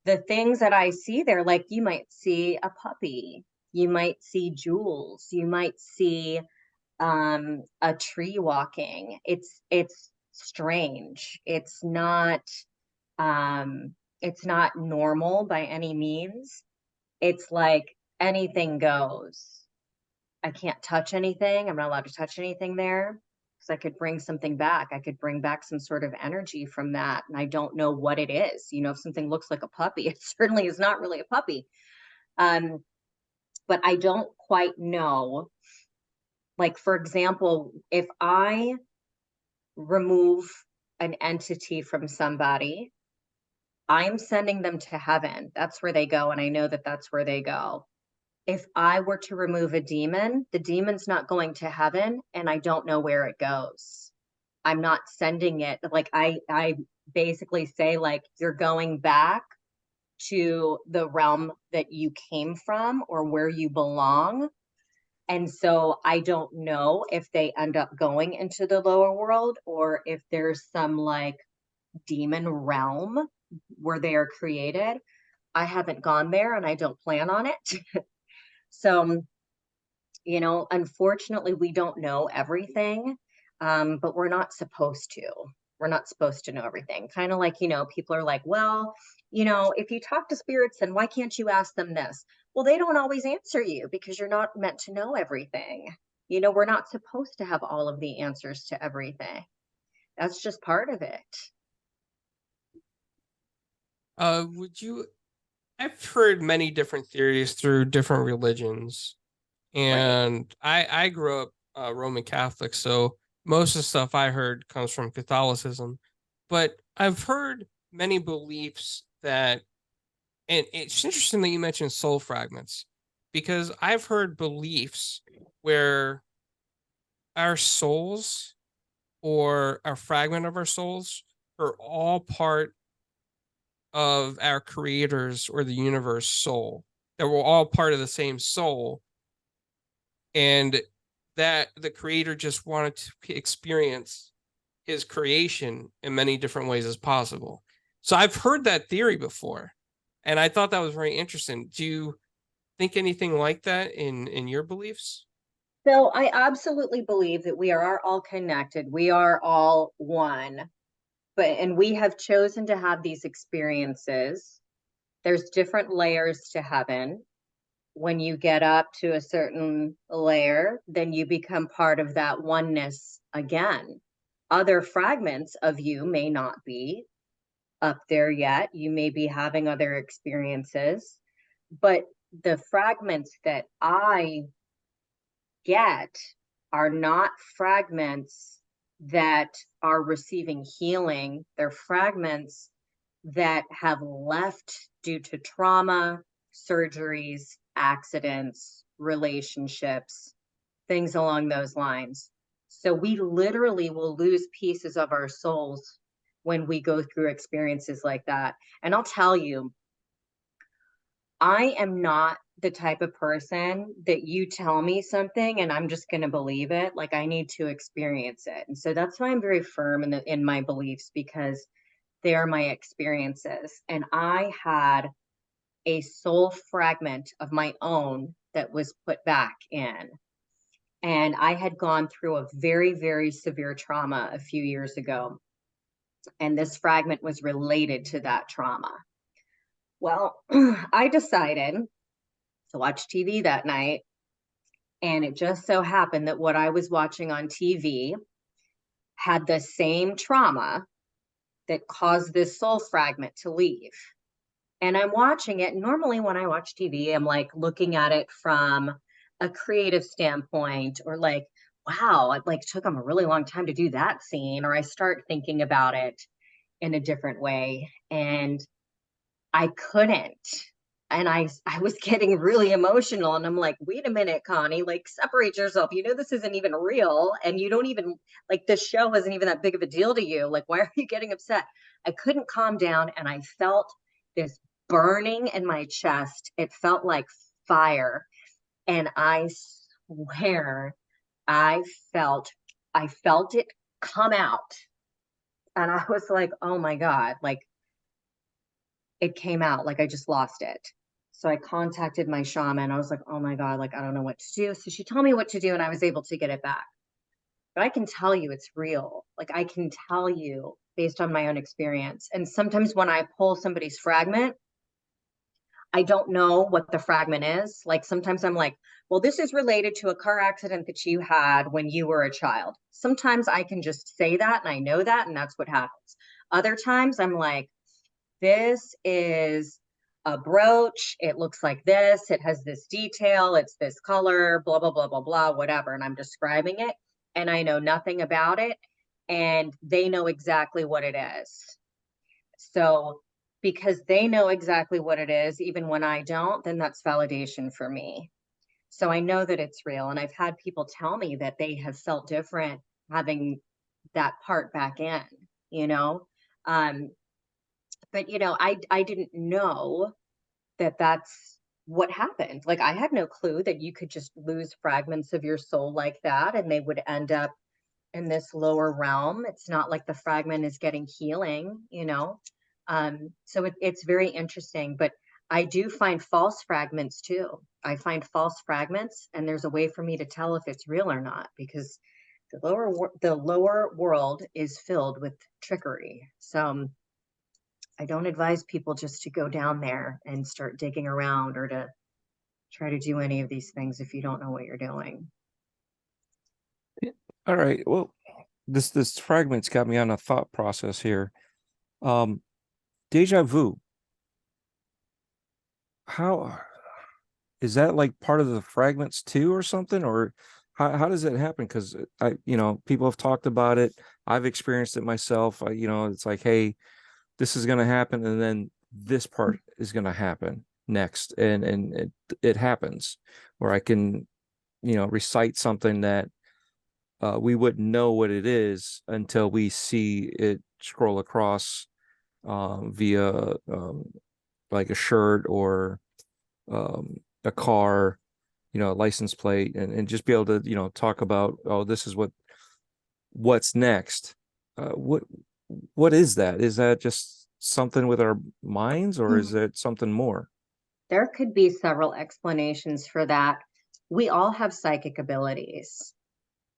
the things that I see there, like you might see a puppy, you might see jewels, you might see a tree walking. It's strange. It's not normal by any means. It's like anything goes. I can't touch anything. I'm not allowed to touch anything there because I could bring something back. I could bring back some sort of energy from that. And I don't know what it is. You know, if something looks like a puppy, it certainly is not really a puppy. But I don't quite know. Like, for example, if I remove an entity from somebody, I'm sending them to heaven. That's where they go. And I know that that's where they go. If I were to remove a demon, the demon's not going to heaven and I don't know where it goes. I'm not sending it. Like I basically say, like, you're going back to the realm that you came from or where you belong. And so I don't know if they end up going into the lower world or if there's some like demon realm where they are created. I haven't gone there and I don't plan on it. So, you know, unfortunately, we don't know everything, but we're not supposed to. We're not supposed to know everything. Kind of like, you know, people are like, well, you know, if you talk to spirits, then why can't you ask them this? Well, they don't always answer you because you're not meant to know everything. You know, we're not supposed to have all of the answers to everything. That's just part of it.
Would you? I've heard many different theories through different religions,
Right.
and I grew up Roman Catholic, so most of the stuff I heard comes from Catholicism. But I've heard many beliefs that, and it's interesting that you mentioned soul fragments, because I've heard beliefs where our souls or a fragment of our souls are all part of our creator's or the universe soul, that we're all part of the same soul, and that the creator just wanted to experience his creation in many different ways as possible. So I've heard that theory before, and I thought that was very interesting. Do you think anything like that in your beliefs?
So I absolutely believe that we are all connected. We are all one. And we have chosen to have these experiences. There's different layers to heaven. When you get up to a certain layer, then you become part of that oneness again. Other fragments of you may not be up there yet. You may be having other experiences, but the fragments that I get are not fragments that are receiving healing. They're fragments that have left due to trauma, surgeries, accidents, relationships, things along those lines. So we literally will lose pieces of our souls when we go through experiences like that. And I'll tell you, I am not the type of person that you tell me something and I'm just going to believe it. Like, I need to experience it. And so that's why I'm very firm in my beliefs, because they are my experiences. And I had a soul fragment of my own that was put back in. And I had gone through a very, very severe trauma a few years ago. And this fragment was related to that trauma. Well, I decided to watch TV that night And it just so happened that what I was watching on TV had the same trauma that caused this soul fragment to leave. And I'm watching it. Normally, when I watch TV, I'm like looking at it from a creative standpoint, or like, wow, it like took them a really long time to do that scene. Or I start thinking about it in a different way. And I couldn't. And I was getting really emotional. And I'm like, wait a minute, Connie, like separate yourself. You know, this isn't even real. And you don't even like this show isn't even that big of a deal to you. Like, why are you getting upset? I couldn't calm down. And I felt this burning in my chest. It felt like fire. And I swear I felt it come out. And I was like, oh my God, like it came out, like I just lost it. So I contacted my shaman. I was like, oh my God, like I don't know what to do. So she told me what to do and I was able to get it back. But I can tell you it's real. Like I can tell you based on my own experience. And sometimes when I pull somebody's fragment, I don't know what the fragment is. Like sometimes I'm like, well, this is related to a car accident that you had when you were a child. Sometimes I can just say that and I know that, and that's what happens. Other times I'm like, this is a brooch. It looks like this. It has this detail. It's this color, blah, blah, blah, blah, blah, whatever. And I'm describing it and I know nothing about it. And they know exactly what it is. So because they know exactly what it is, even when I don't, then that's validation for me. So I know that it's real. And I've had people tell me that they have felt different having that part back in, you know? But you know, I didn't know that that's what happened. Like I had no clue that you could just lose fragments of your soul like that and they would end up in this lower realm. It's not like the fragment is getting healing, you know. So it's very interesting, but I do find false fragments too. I find false fragments, and there's a way for me to tell if it's real or not, because the lower world is filled with trickery. So I don't advise people just to go down there and start digging around or to try to do any of these things if you don't know what you're doing.
All right. Well, this fragment's got me on a thought process here. Deja vu. How is that like part of the fragments too, or something? Or how does it happen? Because people have talked about it. I've experienced it myself. It's like, hey, this is going to happen, and then this part is going to happen next, and it happens, where I can, recite something that we wouldn't know what it is until we see it scroll across via like a shirt or a car, a license plate, and just be able to, talk about, oh, this is what's next. What is that? Is that just something with our minds, or is it something more?
There could be several explanations for that. We all have psychic abilities.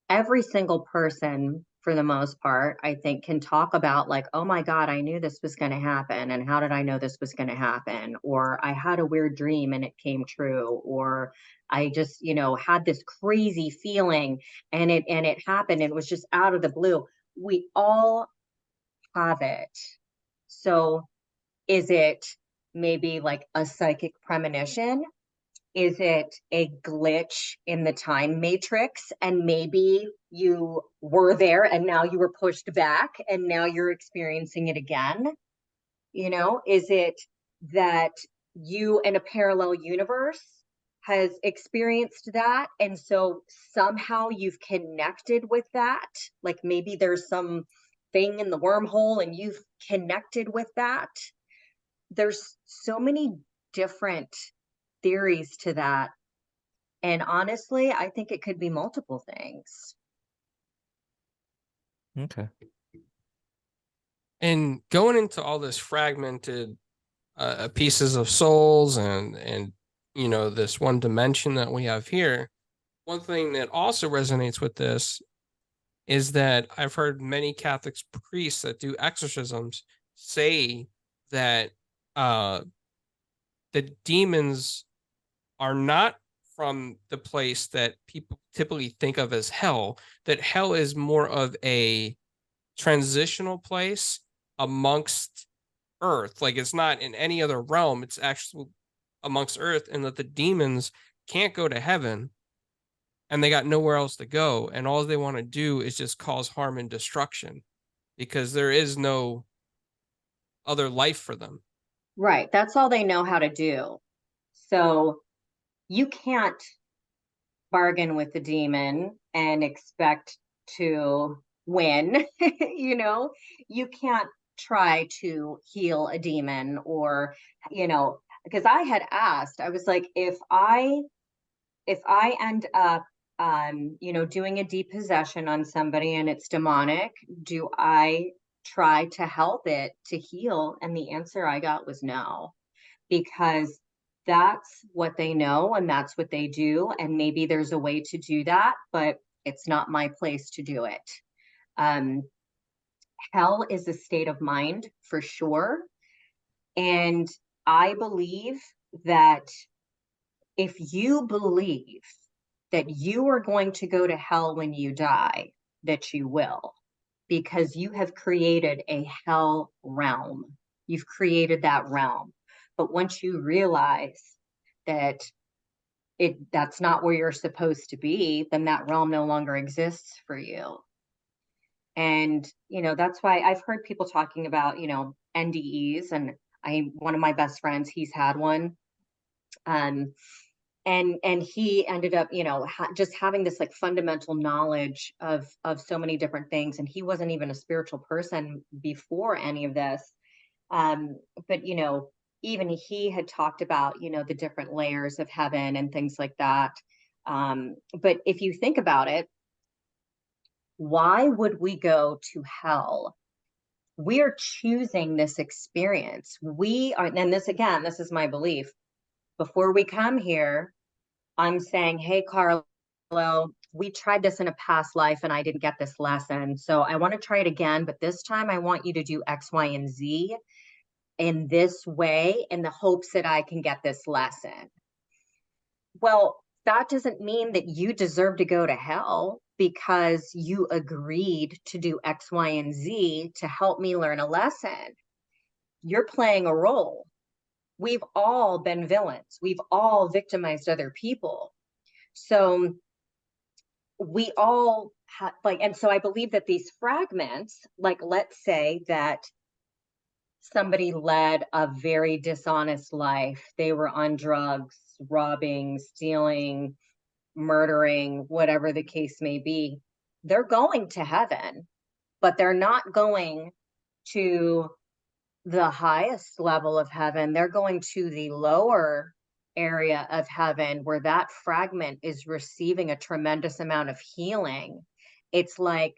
Every single person, for the most part, I think can talk about like, oh my God, I knew this was going to happen. And how did I know this was going to happen? Or I had a weird dream and it came true. Or I just, had this crazy feeling and it happened. And it was just out of the blue. We all have it. So is it maybe like a psychic premonition? Is it a glitch in the time matrix? And maybe you were there and now you were pushed back and now you're experiencing it again? Is it that you in a parallel universe has experienced that? And so somehow you've connected with that? Like maybe there's some thing in the wormhole and you've connected with that? There's so many different theories to that. And honestly, I think it could be multiple things.
Okay.
And going into all this fragmented pieces of souls and this one dimension that we have here, one thing that also resonates with this is that I've heard many Catholic priests that do exorcisms say that the demons are not from the place that people typically think of as hell, that hell is more of a transitional place amongst Earth. Like it's not in any other realm, it's actually amongst Earth, and that the demons can't go to heaven and they got nowhere else to go. And all they want to do is just cause harm and destruction because there is no other life for them.
Right. That's all they know how to do. So you can't bargain with the demon and expect to win. You know, you can't try to heal a demon or, you know, because I had asked, I was like, if I end up you know, doing a depossession on somebody and it's demonic, do I try to help it to heal? And the answer I got was no, because that's what they know and that's what they do. And maybe there's a way to do that, but it's not my place to do it. Um, Hell is a state of mind for sure. And I believe that if you believe that you are going to go to hell when you die, that you will, because you have created a hell realm. You've created that realm. But once you realize that that's not where you're supposed to be, then that realm no longer exists for you. And, you know, that's why I've heard people talking about, you know, NDEs, and one of my best friends, he's had one. And he ended up, you know, just having this like fundamental knowledge of so many different things, and he wasn't even a spiritual person before any of this. But you know, even he had talked about, you know, the different layers of heaven and things like that. But if you think about it, why would we go to hell? We are choosing this experience. We are, and this again, this is my belief. Before we come here, I'm saying, hey, Carlo, we tried this in a past life and I didn't get this lesson. So I want to try it again, but this time I want you to do X, Y, and Z in this way in the hopes that I can get this lesson. Well, that doesn't mean that you deserve to go to hell because you agreed to do X, Y, and Z to help me learn a lesson. You're playing a role. We've all been villains. We've all victimized other people. So we all have like, and so I believe that these fragments, like, let's say that somebody led a very dishonest life. They were on drugs, robbing, stealing, murdering, whatever the case may be. They're going to heaven, but they're not going to the highest level of heaven. They're going to the lower area of heaven where that fragment is receiving a tremendous amount of healing. It's like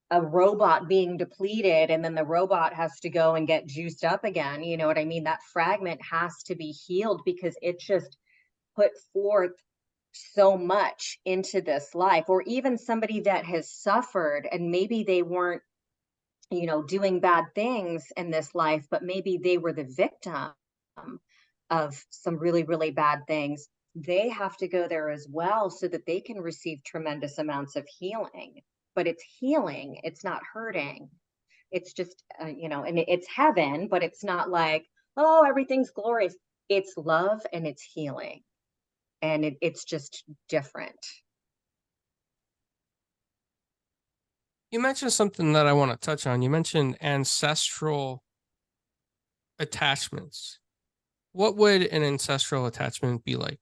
a robot being depleted and then the robot has to go and get juiced up again. You know what I mean? That fragment has to be healed because it just put forth so much into this life. Or even somebody that has suffered and maybe they weren't, you know, doing bad things in this life, but maybe they were the victim of some really, really bad things. They have to go there as well so that they can receive tremendous amounts of healing. But it's healing, it's not hurting. It's just, you know, and it's heaven, but it's not like, oh, everything's glorious. It's love and it's healing. And it's just different.
You mentioned something that I want to touch on. You mentioned ancestral attachments. What would an ancestral attachment be like?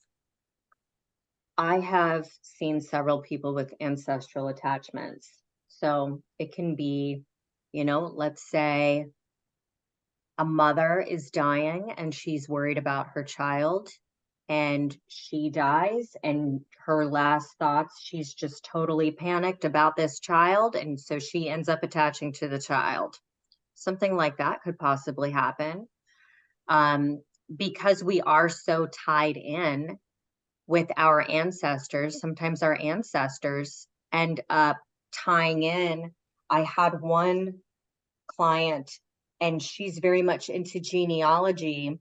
I have seen several people with ancestral attachments. So it can be, you know, let's say a mother is dying and she's worried about her child and she dies, and her last thoughts, she's just totally panicked about this child. And so she ends up attaching to the child. Something like that could possibly happen. Because we are so tied in with our ancestors, sometimes our ancestors end up tying in. I had one client and she's very much into genealogy,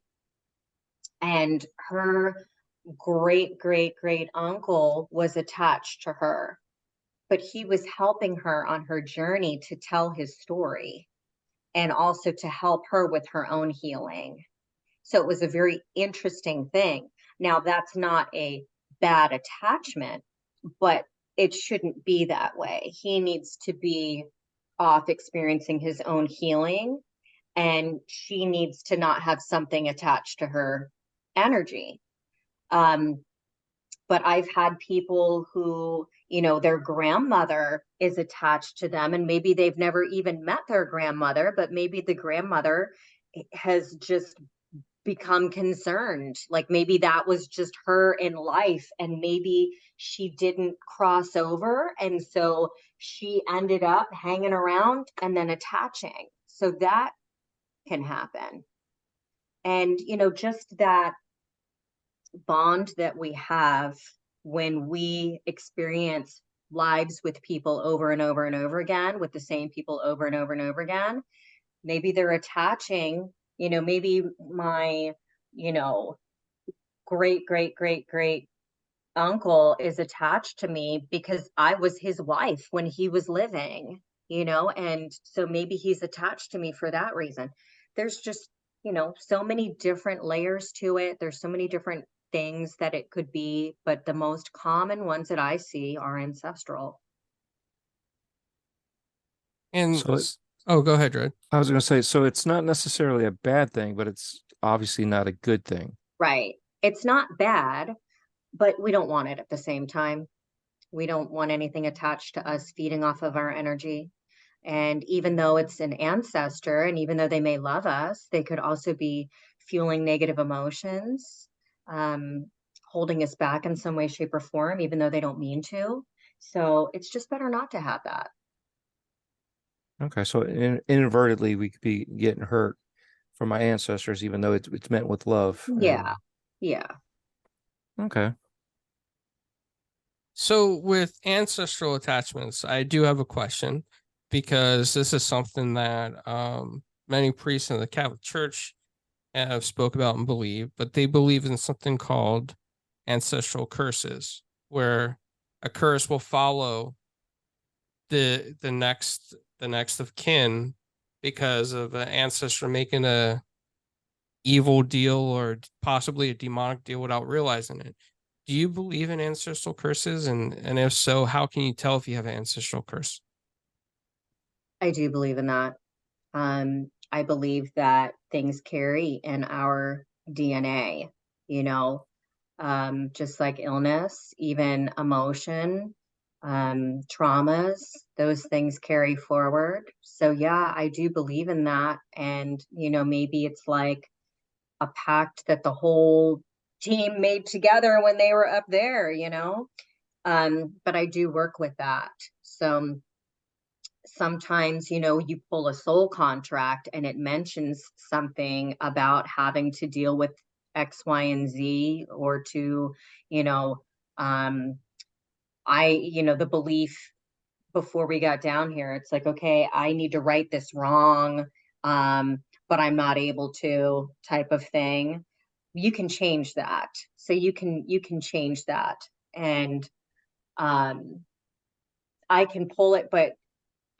and her great great great uncle was attached to her, but he was helping her on her journey to tell his story and also to help her with her own healing. So it was a very interesting thing. Now, that's not a bad attachment, but it shouldn't be that way. He needs to be off experiencing his own healing, and she needs to not have something attached to her energy. But I've had people who, their grandmother is attached to them, and maybe they've never even met their grandmother, but maybe the grandmother has just become concerned. Like maybe that was just her in life, and maybe she didn't cross over. And so she ended up hanging around and then attaching. So that can happen. And, just that bond that we have when we experience lives with people over and over and over again, with the same people over and over and over again, maybe they're attaching, maybe my, great, great, great, great uncle is attached to me because I was his wife when he was living, and so maybe he's attached to me for that reason. There's just, so many different layers to it. There's so many different things that it could be, but the most common ones that I see are ancestral.
And
So
oh, go ahead, Dred.
I was going to say, so it's not necessarily a bad thing, but it's obviously not a good thing.
Right. It's not bad, but we don't want it at the same time. We don't want anything attached to us feeding off of our energy. And even though it's an ancestor, and even though they may love us, they could also be fueling negative emotions, holding us back in some way, shape, or form, even though they don't mean to. So it's just better not to have that.
Okay, so inadvertently we could be getting hurt from my ancestors, even though it's meant with love.
Yeah. Yeah.
Okay.
So with ancestral attachments, I do have a question, because this is something that many priests in the Catholic Church have spoke about and believe, but they believe in something called ancestral curses, where a curse will follow the next of kin because of an ancestor making a evil deal or possibly a demonic deal without realizing it. Do you believe in ancestral curses? And if so, how can you tell if you have an ancestral curse?
I do believe in that. I believe that things carry in our DNA, just like illness, even emotion, traumas, those things carry forward. So, yeah, I do believe in that. And, maybe it's like a pact that the whole team made together when they were up there, but I do work with that. So, sometimes, you pull a soul contract and it mentions something about having to deal with X, Y, and Z, or to, you know, um, the belief before we got down here, it's like, okay, I need to right this wrong, but I'm not able to, type of thing. You can change that. So you can change that. And I can pull it, but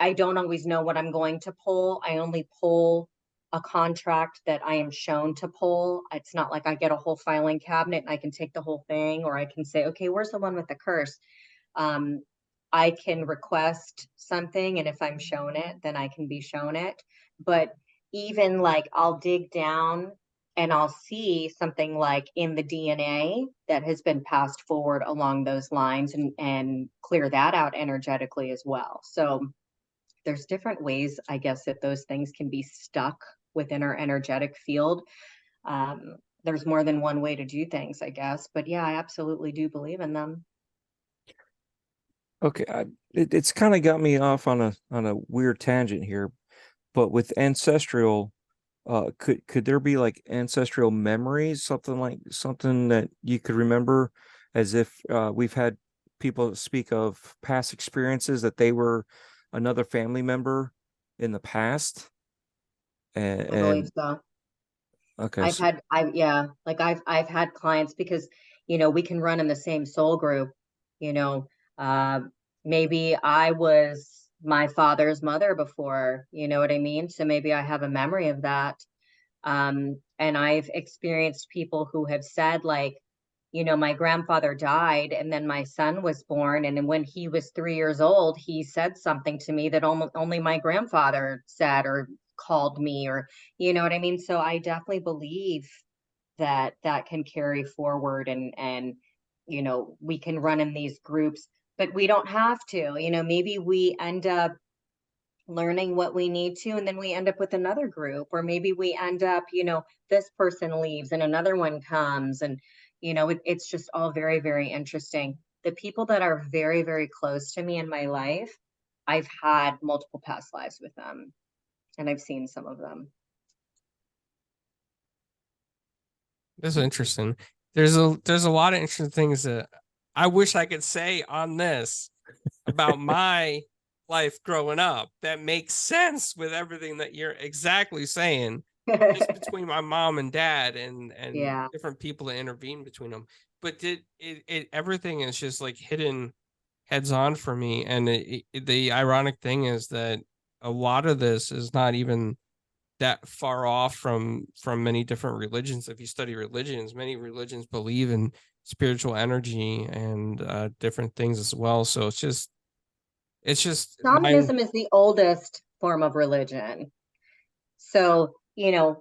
I don't always know what I'm going to pull. I only pull a contract that I am shown to pull. It's not like I get a whole filing cabinet and I can take the whole thing, or I can say, okay, where's the one with the curse? Um, I can request something, and if I'm shown it, then I can be shown it. But even like I'll dig down and I'll see something like in the DNA that has been passed forward along those lines, and clear that out energetically as well. So there's different ways, I guess, that those things can be stuck within our energetic field. There's more than one way to do things, I guess. But yeah, I absolutely do believe in them.
Okay, it's kind of got me off on a weird tangent here, but with ancestral, could there be like ancestral memories, something that you could remember, as if we've had people speak of past experiences that they were another family member in the past,
I believe
and
so.
okay, so
I've had clients because, we can run in the same soul group, you know, uh, maybe I was my father's mother before, you know what I mean? So maybe I have a memory of that. And I've experienced people who have said, like, my grandfather died and then my son was born. And then when he was 3 years old, he said something to me that only my grandfather said or called me, or, you know what I mean? So I definitely believe that that can carry forward, and we can run in these groups, but we don't have to. Maybe we end up learning what we need to, and then we end up with another group, or maybe we end up, this person leaves and another one comes, and it's just all very, very interesting. The people that are very, very close to me in my life, I've had multiple past lives with them, and I've seen some of them.
That's interesting. There's a lot of interesting things that I wish I could say on this about my life growing up that makes sense with everything that you're exactly saying, just between my mom and dad and
Yeah.
different people that intervene between them. But everything is just like hidden heads on for me. And the ironic thing is that a lot of this is not even that far off from many different religions. If you study religions, many religions believe in spiritual energy and different things as well. So it's just mind.
Shamanism is the oldest form of religion. So,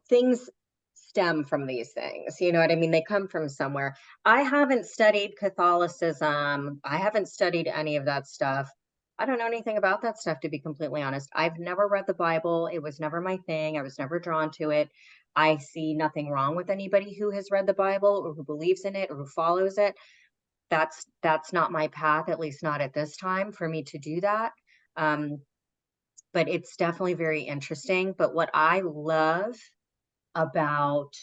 things stem from these things. You know what I mean? They come from somewhere. I haven't studied Catholicism. I haven't studied any of that stuff. I don't know anything about that stuff, to be completely honest. I've never read the Bible. It was never my thing. I was never drawn to it. I see nothing wrong with anybody who has read the Bible or who believes in it or who follows it. That's not my path, at least not at this time, for me to do that. But it's definitely very interesting. But what I love about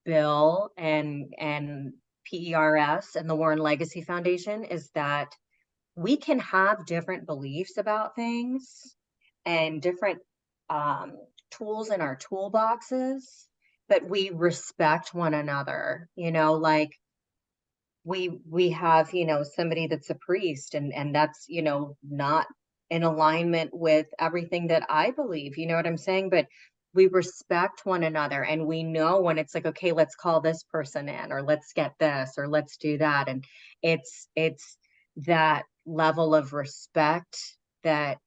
Bill and P.E.R.S. and the Warren Legacy Foundation is that we can have different beliefs about things and different tools in our toolboxes, but we respect one another. Like we have somebody that's a priest, and that's not in alignment with everything that I believe, you know what I'm saying? But we respect one another, and we know when it's like, okay, let's call this person in, or let's get this, or let's do that. And it's that level of respect that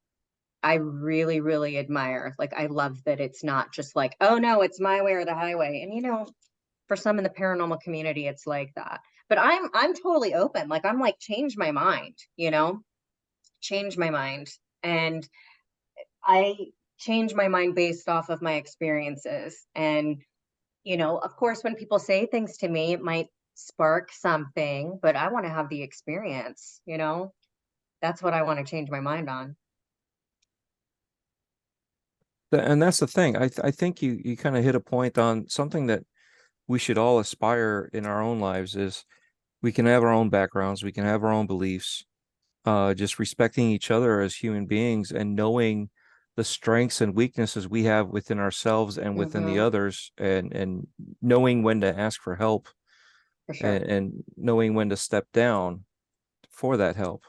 I really, really admire. Like, I love that it's not just like, oh no, it's my way or the highway. And for some in the paranormal community, it's like that. But I'm totally open. Like, I'm like, change my mind, change my mind. And I change my mind based off of my experiences. And, of course, when people say things to me, it might spark something, but I want to have the experience, that's what I want to change my mind on.
And that's the thing. I think you kind of hit a point on something that we should all aspire in our own lives is we can have our own backgrounds, we can have our own beliefs, just respecting each other as human beings and knowing the strengths and weaknesses we have within ourselves and within the
Mm-hmm.
others, and knowing when to ask for help,
For sure.
and knowing when to step down for that help.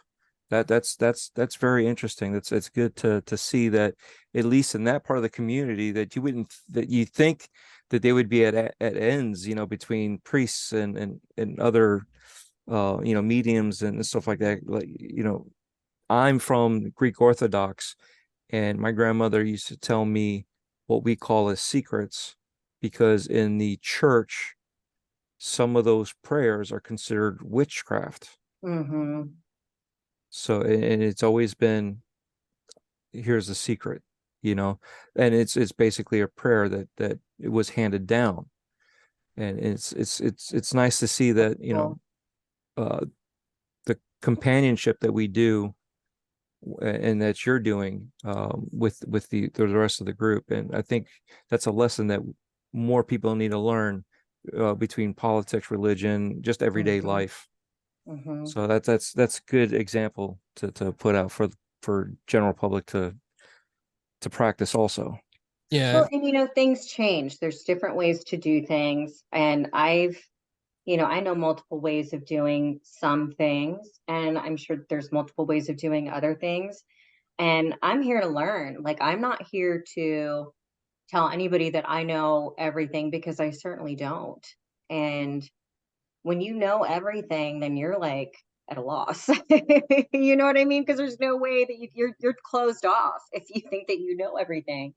That's very interesting. It's good to see that, at least in that part of the community, that you think that they would be at ends, between priests and other mediums and stuff like that. Like, I'm from Greek Orthodox, and my grandmother used to tell me what we call as secrets, because in the church, some of those prayers are considered witchcraft.
Mm-hmm.
So, and it's always been, here's the secret, and it's basically a prayer that it was handed down. And it's nice to see that,
Cool.
the companionship that we do, and that you're doing, with the rest of the group. And I think that's a lesson that more people need to learn, between politics, religion, just everyday
Mm-hmm.
life.
Mm-hmm.
So that's good example to put out for general public to practice also.
Yeah.
Well, and things change. There's different ways to do things. And I've you know, I know multiple ways of doing some things, and I'm sure there's multiple ways of doing other things. And I'm here to learn. Like, I'm not here to tell anybody that I know everything, because I certainly don't. And when you know everything, then you're like at a loss. You know what I mean? Because there's no way that you're closed off if you think that you know everything.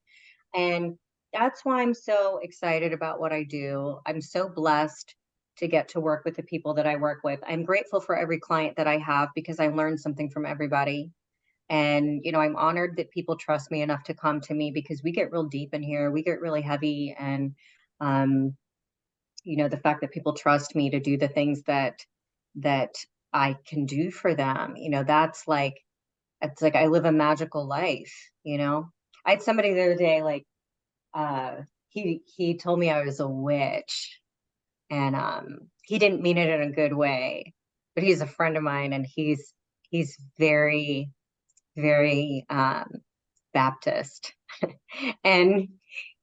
And that's why I'm so excited about what I do. I'm so blessed to get to work with the people that I work with. I'm grateful for every client that I have, because I learn something from everybody. And, you know, I'm honored that people trust me enough to come to me, because we get real deep in here. We get really heavy. And, um, you know, the fact that people trust me to do the things that I can do for them, you know, that's like, it's like I live a magical life, you know. I had somebody the other day, like, he told me I was a witch, and he didn't mean it in a good way, but he's a friend of mine, and he's very, very Baptist. And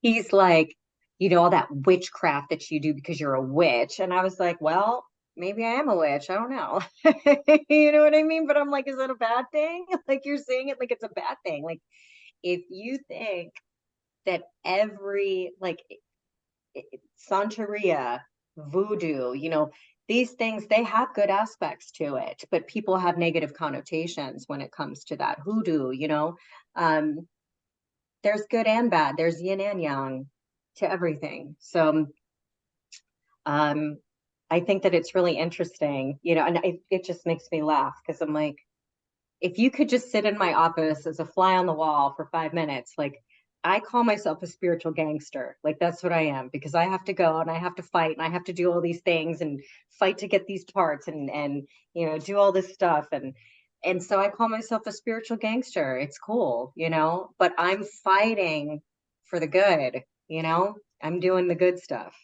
he's like, you know, all that witchcraft that you do because you're a witch. And I was like, well, maybe I am a witch. I don't know. You know what I mean? But I'm like, is that a bad thing? Like, you're saying it like it's a bad thing. Like, if you think that every, like, Santeria, voodoo, you know, these things, they have good aspects to it, but people have negative connotations when it comes to that. Hoodoo, you know, um, there's good and bad. There's yin and yang to everything. So um, I think that it's really interesting, you know, and it just makes me laugh, because I'm like, if you could just sit in my office as a fly on the wall for 5 minutes, like, I call myself a spiritual gangster. Like, that's what I am, because I have to go and I have to fight and I have to do all these things and fight to get these parts, and you know, do all this stuff. And so I call myself a spiritual gangster. It's cool, you know, but I'm fighting for the good, you know, I'm doing the good stuff.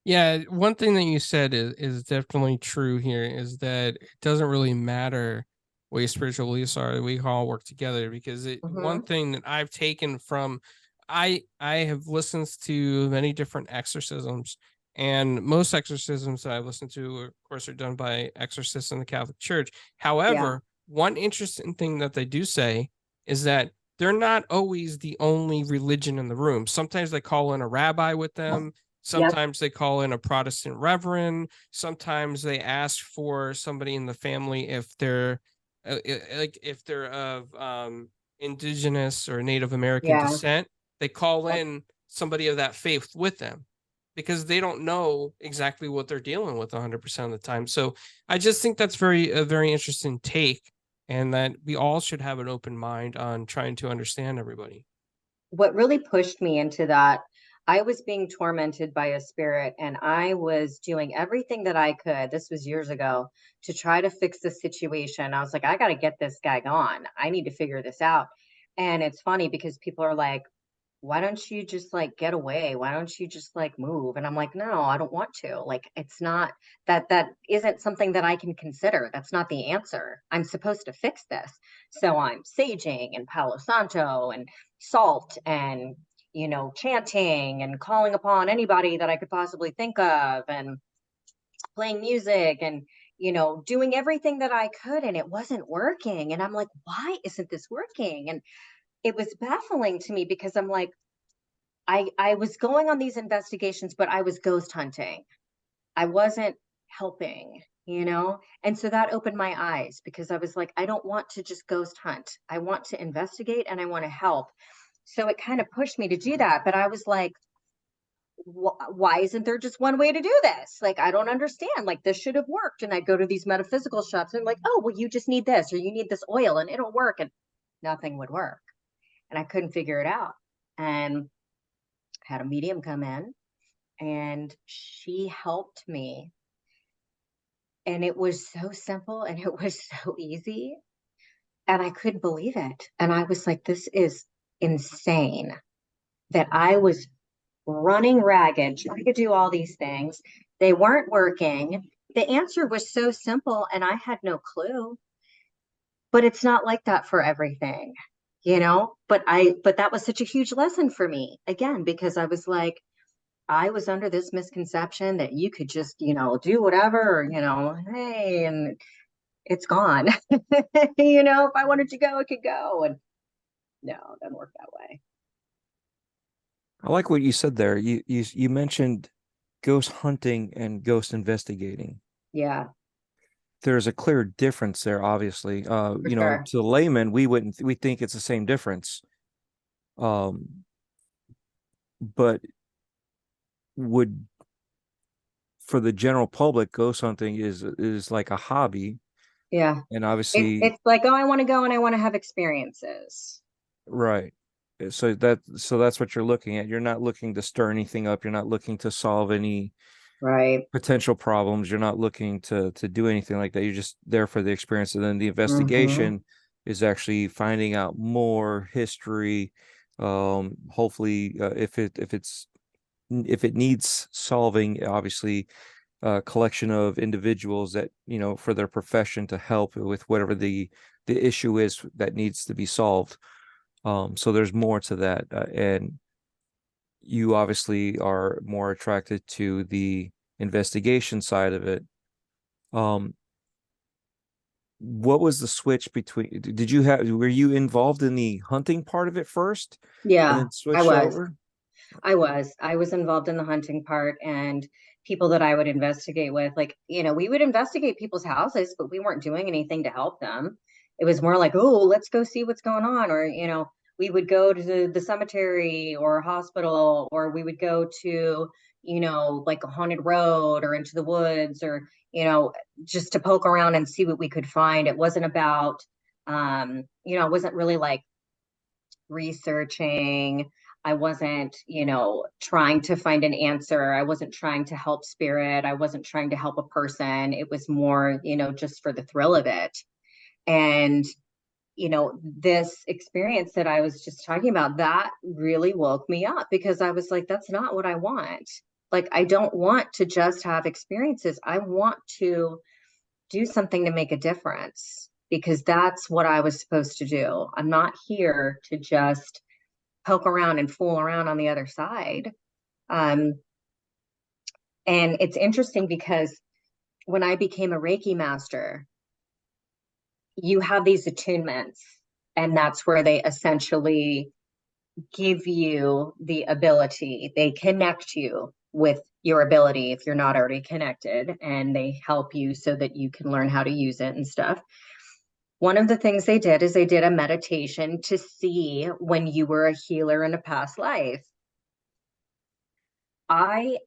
Yeah, one thing that you said is definitely true here, is that it doesn't really matter what your spiritual beliefs are. We can all work together, because one
Hmm.
thing that I've taken from, I have listened to many different exorcisms, and most exorcisms that I've listened to, of course, are done by exorcists in the Catholic Church.
Yeah.
However, one interesting thing that they do say is that they're not always the only religion in the room. Sometimes they call in a rabbi with them.
Yep.
Sometimes they call in a Protestant reverend. Sometimes they ask for somebody in the family if they're like if they're of indigenous or Native American
Yeah.
descent. They call
Yep.
in somebody of that faith with them, because they don't know exactly what they're dealing with 100% of the time. So I just think that's a very interesting take, and that we all should have an open mind on trying to understand everybody.
What really pushed me into that, I was being tormented by a spirit, and I was doing everything that I could. This was years ago, to try to fix the situation. I was like, I got to get this guy gone. I need to figure this out. And it's funny, because people are like, why don't you just like get away? Why don't you just like move? And I'm like, no, I don't want to. Like, it's not that isn't something that I can consider. That's not the answer. I'm supposed to fix this. So I'm saging and Palo Santo and salt and, you know, chanting and calling upon anybody that I could possibly think of, and playing music, and, you know, doing everything that I could, and it wasn't working. And I'm like, why isn't this working? And it was baffling to me, because I'm like, I was going on these investigations, but I was ghost hunting. I wasn't helping, you know? And so that opened my eyes, because I was like, I don't want to just ghost hunt. I want to investigate and I want to help. So it kind of pushed me to do that. But I was like, why isn't there just one way to do this? Like, I don't understand. Like, this should have worked. And I go to these metaphysical shops, and I'm like, oh, well, you just need this, or you need this oil and it'll work. And nothing would work. And I couldn't figure it out. And had a medium come in, and she helped me. And it was so simple and it was so easy. And I couldn't believe it. And I was like, this is insane, that I was running ragged, trying to do all these things. They weren't working. The answer was so simple, and I had no clue. But it's not like that for everything, you know? But that was such a huge lesson for me, again, because I was like, I was under this misconception that you could just, do whatever, hey, and it's gone. If I wanted to go, I could go. And no, it doesn't work that way.
I like what you said there. You mentioned ghost hunting and ghost investigating.
Yeah,
There's a clear difference there, obviously.
for sure.
To the layman, we think it's the same difference. But would for the general public, ghost hunting is like a hobby,
Yeah.
and obviously,
It's like, oh, I want to go and I want to have experiences.
right. So that's what you're looking at. You're not looking to stir anything up. You're not looking to solve any
Right.
potential problems. You're not looking to do anything like that. You're just there for the experience. And then the
Mm-hmm.
investigation is actually finding out more history. Hopefully, if it needs solving, obviously, a collection of individuals that for their profession to help with whatever the issue is that needs to be solved. So there's more to that, and you obviously are more attracted to the investigation side of it. Um, what was the switch between? Were you involved in the hunting part of it first, and
Yeah,
then
I
switched
was.
over?
I was involved in the hunting part, and people that I would investigate with, like, we would investigate people's houses, but we weren't doing anything to help them. It was more like, oh, let's go see what's going on. Or, we would go to the cemetery or hospital, or we would go to, like a haunted road or into the woods, or, just to poke around and see what we could find. It wasn't about, it wasn't really like researching. I wasn't, trying to find an answer. I wasn't trying to help spirit. I wasn't trying to help a person. It was more, just for the thrill of it. And, this experience that I was just talking about, that really woke me up, because I was like, that's not what I want. Like, I don't want to just have experiences. I want to do something to make a difference, because that's what I was supposed to do. I'm not here to just poke around and fool around on the other side. Um, and it's interesting because when I became a Reiki master, you have these attunements, and that's where they essentially give you the ability. They connect you with your ability if you're not already connected, and they help you so that you can learn how to use it and stuff. One of the things they did is they did a meditation to see when you were a healer in a past life. I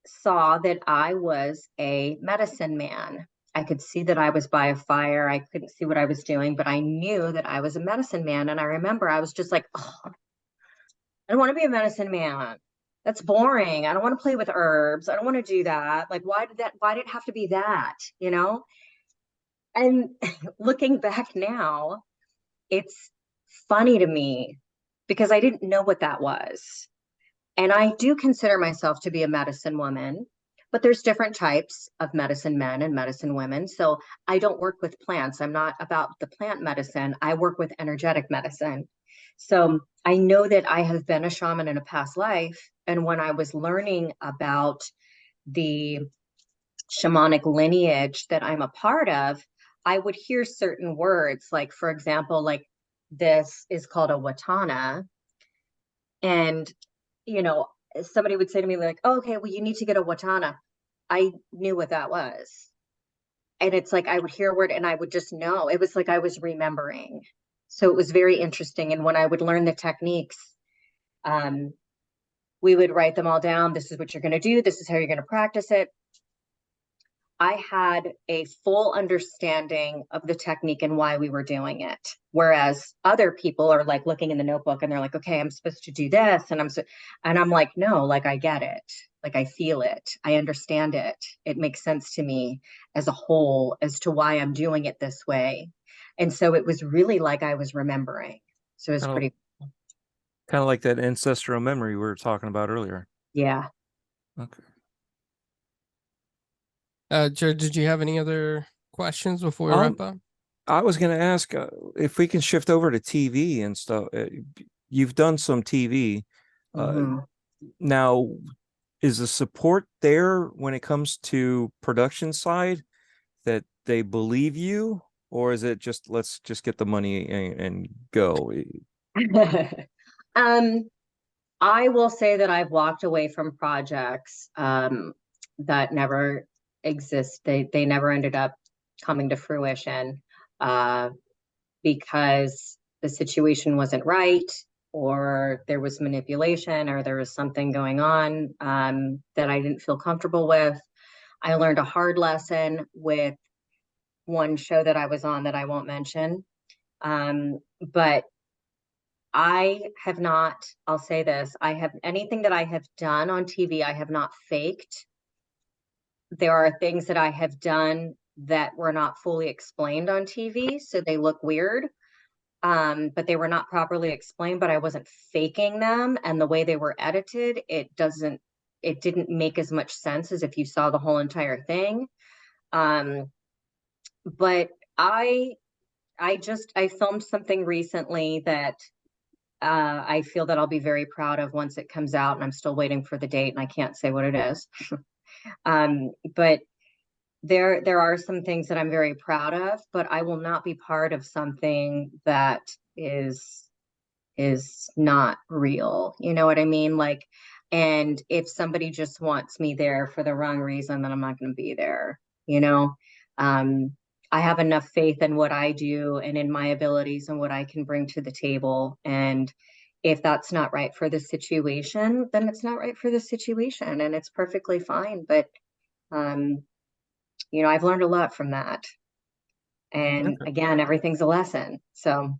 saw that I was a medicine man. I could see that I was by a fire. I couldn't see what I was doing, but I knew that I was a medicine man. And I remember I was just like, oh, I don't want to be a medicine man. That's boring. I don't want to play with herbs. I don't want to do that. Like, why did it have to be that, And looking back now, it's funny to me because I didn't know what that was. And I do consider myself to be a medicine woman, but there's different types of medicine men and medicine women. So I don't work with plants. I'm not about the plant medicine. I work with energetic medicine. So I know that I have been a shaman in a past life. And when I was learning about the shamanic lineage that I'm a part of, I would hear certain words, like, for example, like, this is called a watana. And somebody would say to me like, oh, okay, well, you need to get a watana. I knew what that was. And it's like I would hear a word and I would just know. It was like I was remembering. So it was very interesting. And when I would learn the techniques, um, we would write them all down. This is what you're going to do. This is how you're going to practice it. I had a full understanding of the technique and why we were doing it. Whereas other people are like looking in the notebook and they're like, okay, I'm supposed to do this. And I'm like, no, like, I get it. Like, I feel it. I understand it. It makes sense to me as a whole as to why I'm doing it this way. And so it was really like I was remembering. So it was
Kind of
pretty,
like that ancestral memory we were talking about earlier.
yeah.
Okay.
Jared, did you have any other questions before we wrap up?
I was going to ask if we can shift over to TV and stuff. You've done some TV.
Mhm.
Now, is the support there when it comes to production side, that they believe you, or is it just let's just get the money and go?
Um, I will say that I've walked away from projects that never exist. They never ended up coming to fruition uh, because the situation wasn't right, or there was manipulation, or there was something going on that I didn't feel comfortable with. I learned a hard lesson with one show that I was on that I won't mention. But I have not, I'll say this, I have anything that I have done on TV, I have not faked. There are things that I have done that were not fully explained on TV, so they look weird. But they were not properly explained, but I wasn't faking them. And the way they were edited, it didn't make as much sense as if you saw the whole entire thing. But I filmed something recently that I feel that I'll be very proud of once it comes out, and I'm still waiting for the date, and I can't say what it is. But there are some things that I'm very proud of, but I will not be part of something that is not real. You know what I mean? Like, and if somebody just wants me there for the wrong reason, then I'm not going to be there, you know? Um, I have enough faith in what I do and in my abilities and what I can bring to the table. And if that's not right for the situation, then it's not right for the situation, and it's perfectly fine. But, um, I've learned a lot from that. And
Okay.
again, everything's a lesson. So,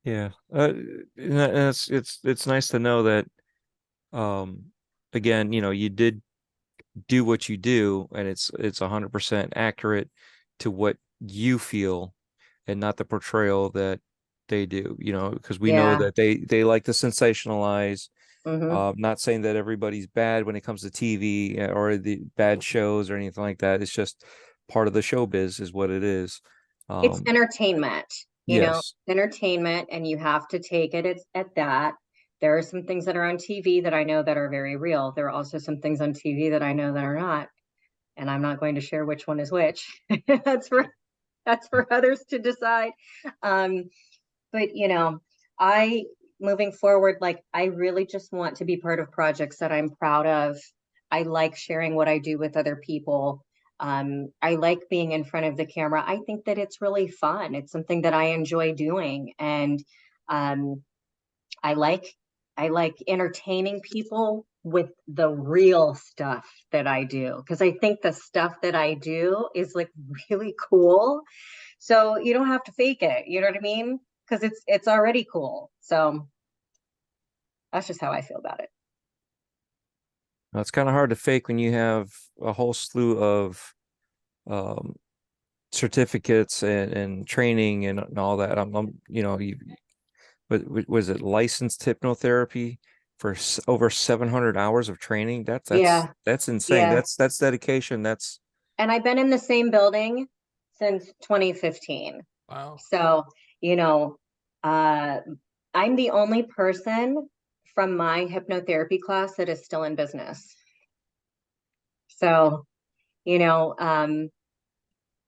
Yeah. And it's nice to know that, um, again, you did do what you do, and it's 100% accurate to what you feel, and not the portrayal that they do, because we know
yeah.
that they like to sensationalize.
Hmm.
Not saying that everybody's bad when it comes to TV, or the bad shows or anything like that. It's just part of the showbiz is what it is.
It's
Um,
entertainment,
yes.
entertainment, and you have to take it at that. There are some things that are on TV that I know that are very real. There are also some things on TV that I know that are not, and I'm not going to share which one is which. That's for others to decide. Um, but I moving forward, like, I really just want to be part of projects that I'm proud of. I like sharing what I do with other people. I like being in front of the camera. I think that it's really fun. It's something that I enjoy doing. And um, I like I like entertaining people with the real stuff that I do, because I think the stuff that I do is like really cool. So you don't have to fake it. You know what I mean? Because it's already cool. So that's just how I feel about it.
Now, it's kind of hard to fake when you have a whole slew of um, certificates and training and all that. But was it licensed hypnotherapy for over 700 hours of training?
Yeah,
That's insane.
yeah.
That's dedication. That's
And I've been in the same building since 2015.
Wow.
So, you know, uh, I'm the only person from my hypnotherapy class that is still in business. So, you know, um,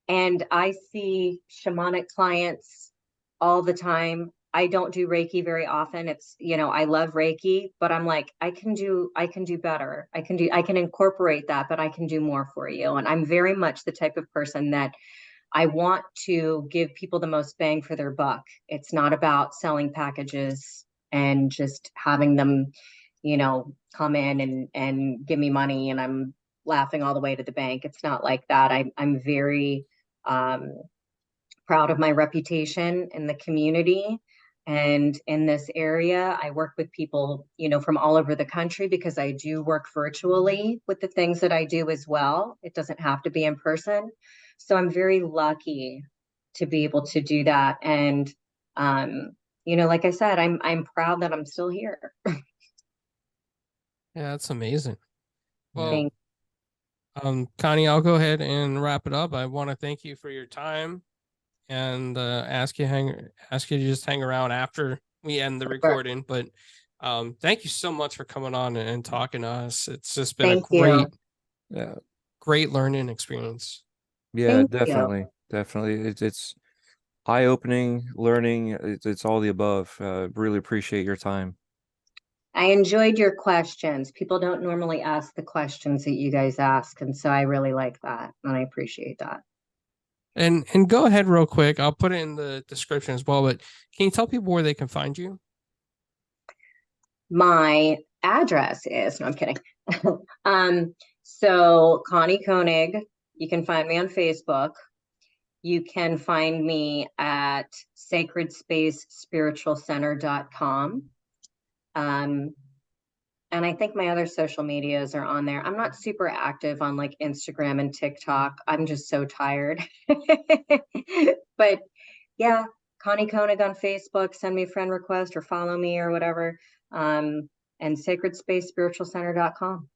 and I see shamanic clients all the time. I don't do Reiki very often. I love Reiki, but I'm like, I can do better. I can incorporate that, but I can do more for you. And I'm very much the type of person that I want to give people the most bang for their buck. It's not about selling packages and just having them, come in and give me money and I'm laughing all the way to the bank. It's not like that. I'm very um, proud of my reputation in the community and in this area. I work with people, from all over the country, because I do work virtually with the things that I do as well. It doesn't have to be in person. So I'm very lucky to be able to do that. And like I said, I'm proud that I'm still here.
Yeah, that's amazing.
yeah.
Well, Connie, I'll go ahead and wrap it up. I want to thank you for your time and ask you to just hang around after we end the recording. But Thank you so much for coming on and talking to us. It's just been a
Thank you.
Yeah.
great learning experience.
Yeah,
Thank you.
definitely. It's eye-opening, learning. It's all the above. Really appreciate your time.
I enjoyed your questions. People don't normally ask the questions that you guys ask, and so I really like that, and I appreciate that.
And go ahead real quick. I'll put it in the description as well, but can you tell people where they can find you?
My address is, no, I'm kidding. So Cahni Konig, you can find me on Facebook. You can find me at sacredspacespiritualcenter.com. And I think my other social medias are on there. I'm not super active on like Instagram and TikTok. I'm just so tired. But yeah, Cahni Konig on Facebook, send me a friend request or follow me or whatever. And sacredspacespiritualcenter.com.